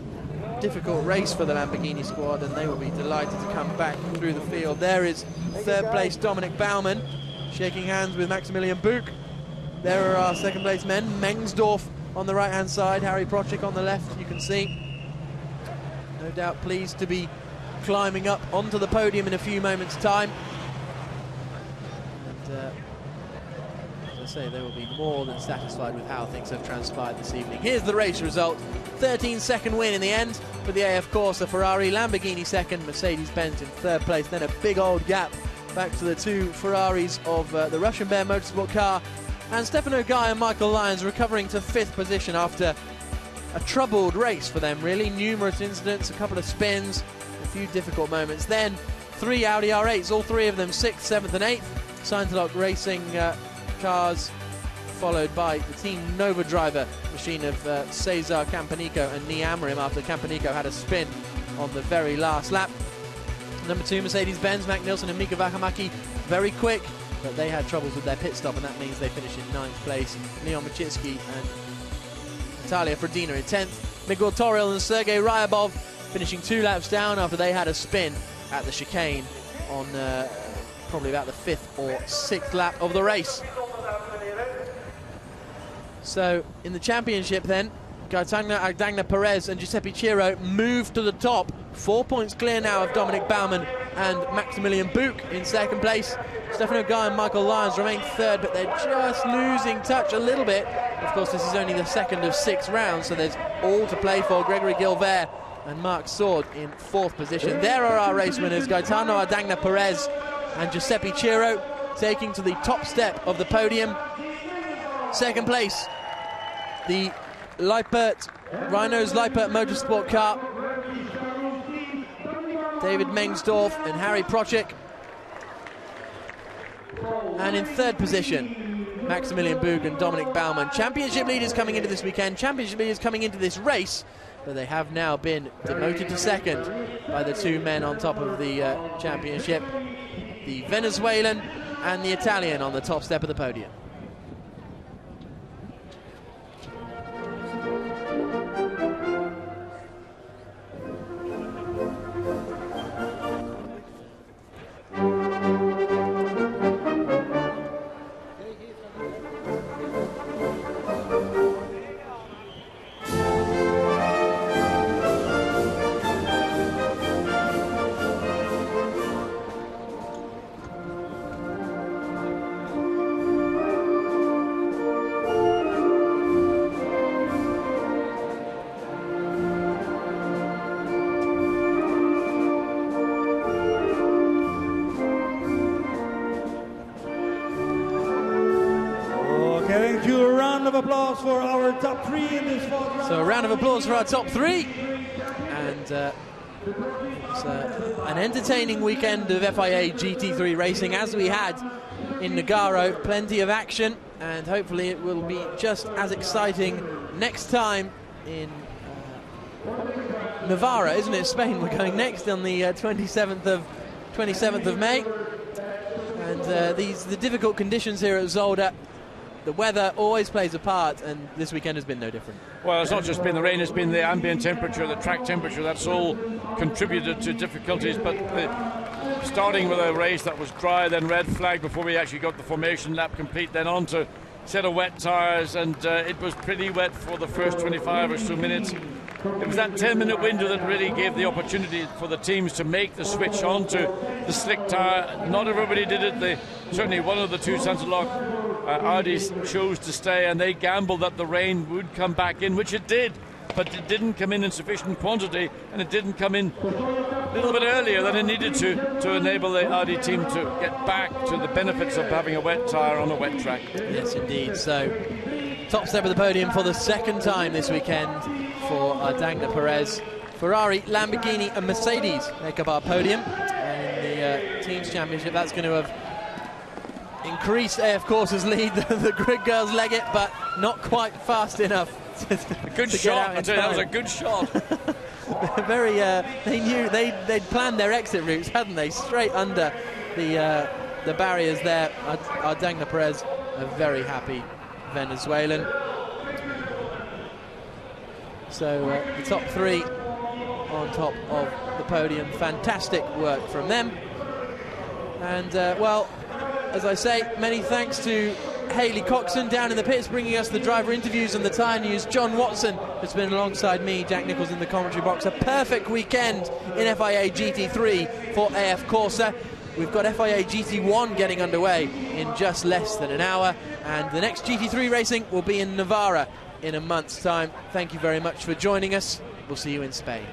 difficult race for the Lamborghini squad, and they will be delighted to come back through the field. There is third place Dominic Baumann shaking hands with Maximilian Buch. There are our second place men, Mengsdorf on the right hand side, Harry Procik on the left, you can see. No doubt pleased to be climbing up onto the podium in a few moments time. And as I say, they will be more than satisfied with how things have transpired this evening. Here's the race result. 13-second win in the end for the AF Corsa Ferrari, Lamborghini second, Mercedes-Benz in third place. Then a big old gap back to the two Ferraris of the Russian Bear Motorsport car, and Stefano Guy and Michael Lyons recovering to 5th position after a troubled race for them, really. Numerous incidents, a couple of spins, a few difficult moments. Then 3 Audi R8s, all 3 of them 6th, 7th and 8th. Scintillating Racing cars, followed by the Team Nova driver machine of Cesar Campanico and Nii Amrim, after Campanico had a spin on the very last lap. Number 2 Mercedes-Benz, Mac Nilsson and Mika Vakamaki, very quick, but they had troubles with their pit stop, and that means they finish in 9th place. Leon Machitsky and Natalia Frodina in 10th. Miguel Toril and Sergei Ryabov finishing 2 laps down after they had a spin at the chicane on probably about the 5th or 6th lap of the race. So in the championship then, Gaetano Ardenga Perez and Giuseppe Ciro move to the top. 4 points clear now of Dominic Baumann and Maximilian Buch in second place. Stefano Guy and Michael Lyons remain third, but they're just losing touch a little bit. Of course, this is only the second of 6 rounds, so there's all to play for. Gregory Gilbert and Marc Sword in 4th position. There are our race winners, Gaetano Ardenga Perez and Giuseppe Ciro, taking to the top step of the podium. Second place, the Rhinos Lippert Motorsport car, David Mengsdorf and Harry Procik. And in third position, Maximilian Buch and Dominic Baumann. Championship leaders coming into this weekend, championship leaders coming into this race, but they have now been demoted to second by the 2 men on top of the championship, the Venezuelan and the Italian on the top step of the podium. Applause for our top 3 in this fourth round. So a round of applause for our top 3, and It's an entertaining weekend of FIA GT3 racing, as we had in Nogaro. Plenty of action, and hopefully it will be just as exciting next time in Navarra, isn't it? Spain. We're going next on the 27th of May, and the difficult conditions here at Zolder. The weather always plays a part, and this weekend has been no different. Well, it's not just been the rain, it's been the ambient temperature, the track temperature, that's all contributed to difficulties. But starting with a race that was dry, then red flag before we actually got the formation lap complete, then on to set of wet tyres, and it was pretty wet for the first 25 or so minutes. It was that 10-minute window that really gave the opportunity for the teams to make the switch onto the slick tyre. Not everybody did it. Certainly one of the two scintillating Audis chose to stay, and they gambled that the rain would come back in, which it did, but it didn't come in sufficient quantity, and it didn't come in a little bit earlier than it needed to enable the Audi team to get back to the benefits of having a wet tyre on a wet track. Yes, indeed. So, top step of the podium for the second time this weekend for Dagna Perez. Ferrari, Lamborghini and Mercedes make up our podium, and in the Teams Championship that's going to have increased AF Corsa's lead. The grid girls leg it, but not quite fast enough a good shot, I tell you, that was a good shot. Very, they knew they'd planned their exit routes, hadn't they? Straight under the barriers there. Our Dagna Perez, a very happy Venezuelan. So the top three on top of the podium. Fantastic work from them. And well, as I say, many thanks to Hayley Coxon down in the pits, bringing us the driver interviews and the tyre news. John Watson has been alongside me, Jack Nicholls, in the commentary box. A perfect weekend in FIA GT3 for AF Corsa. We've got FIA GT1 getting underway in just less than an hour, and the next GT3 racing will be in Navarra in a month's time. Thank you very much for joining us. We'll see you in Spain.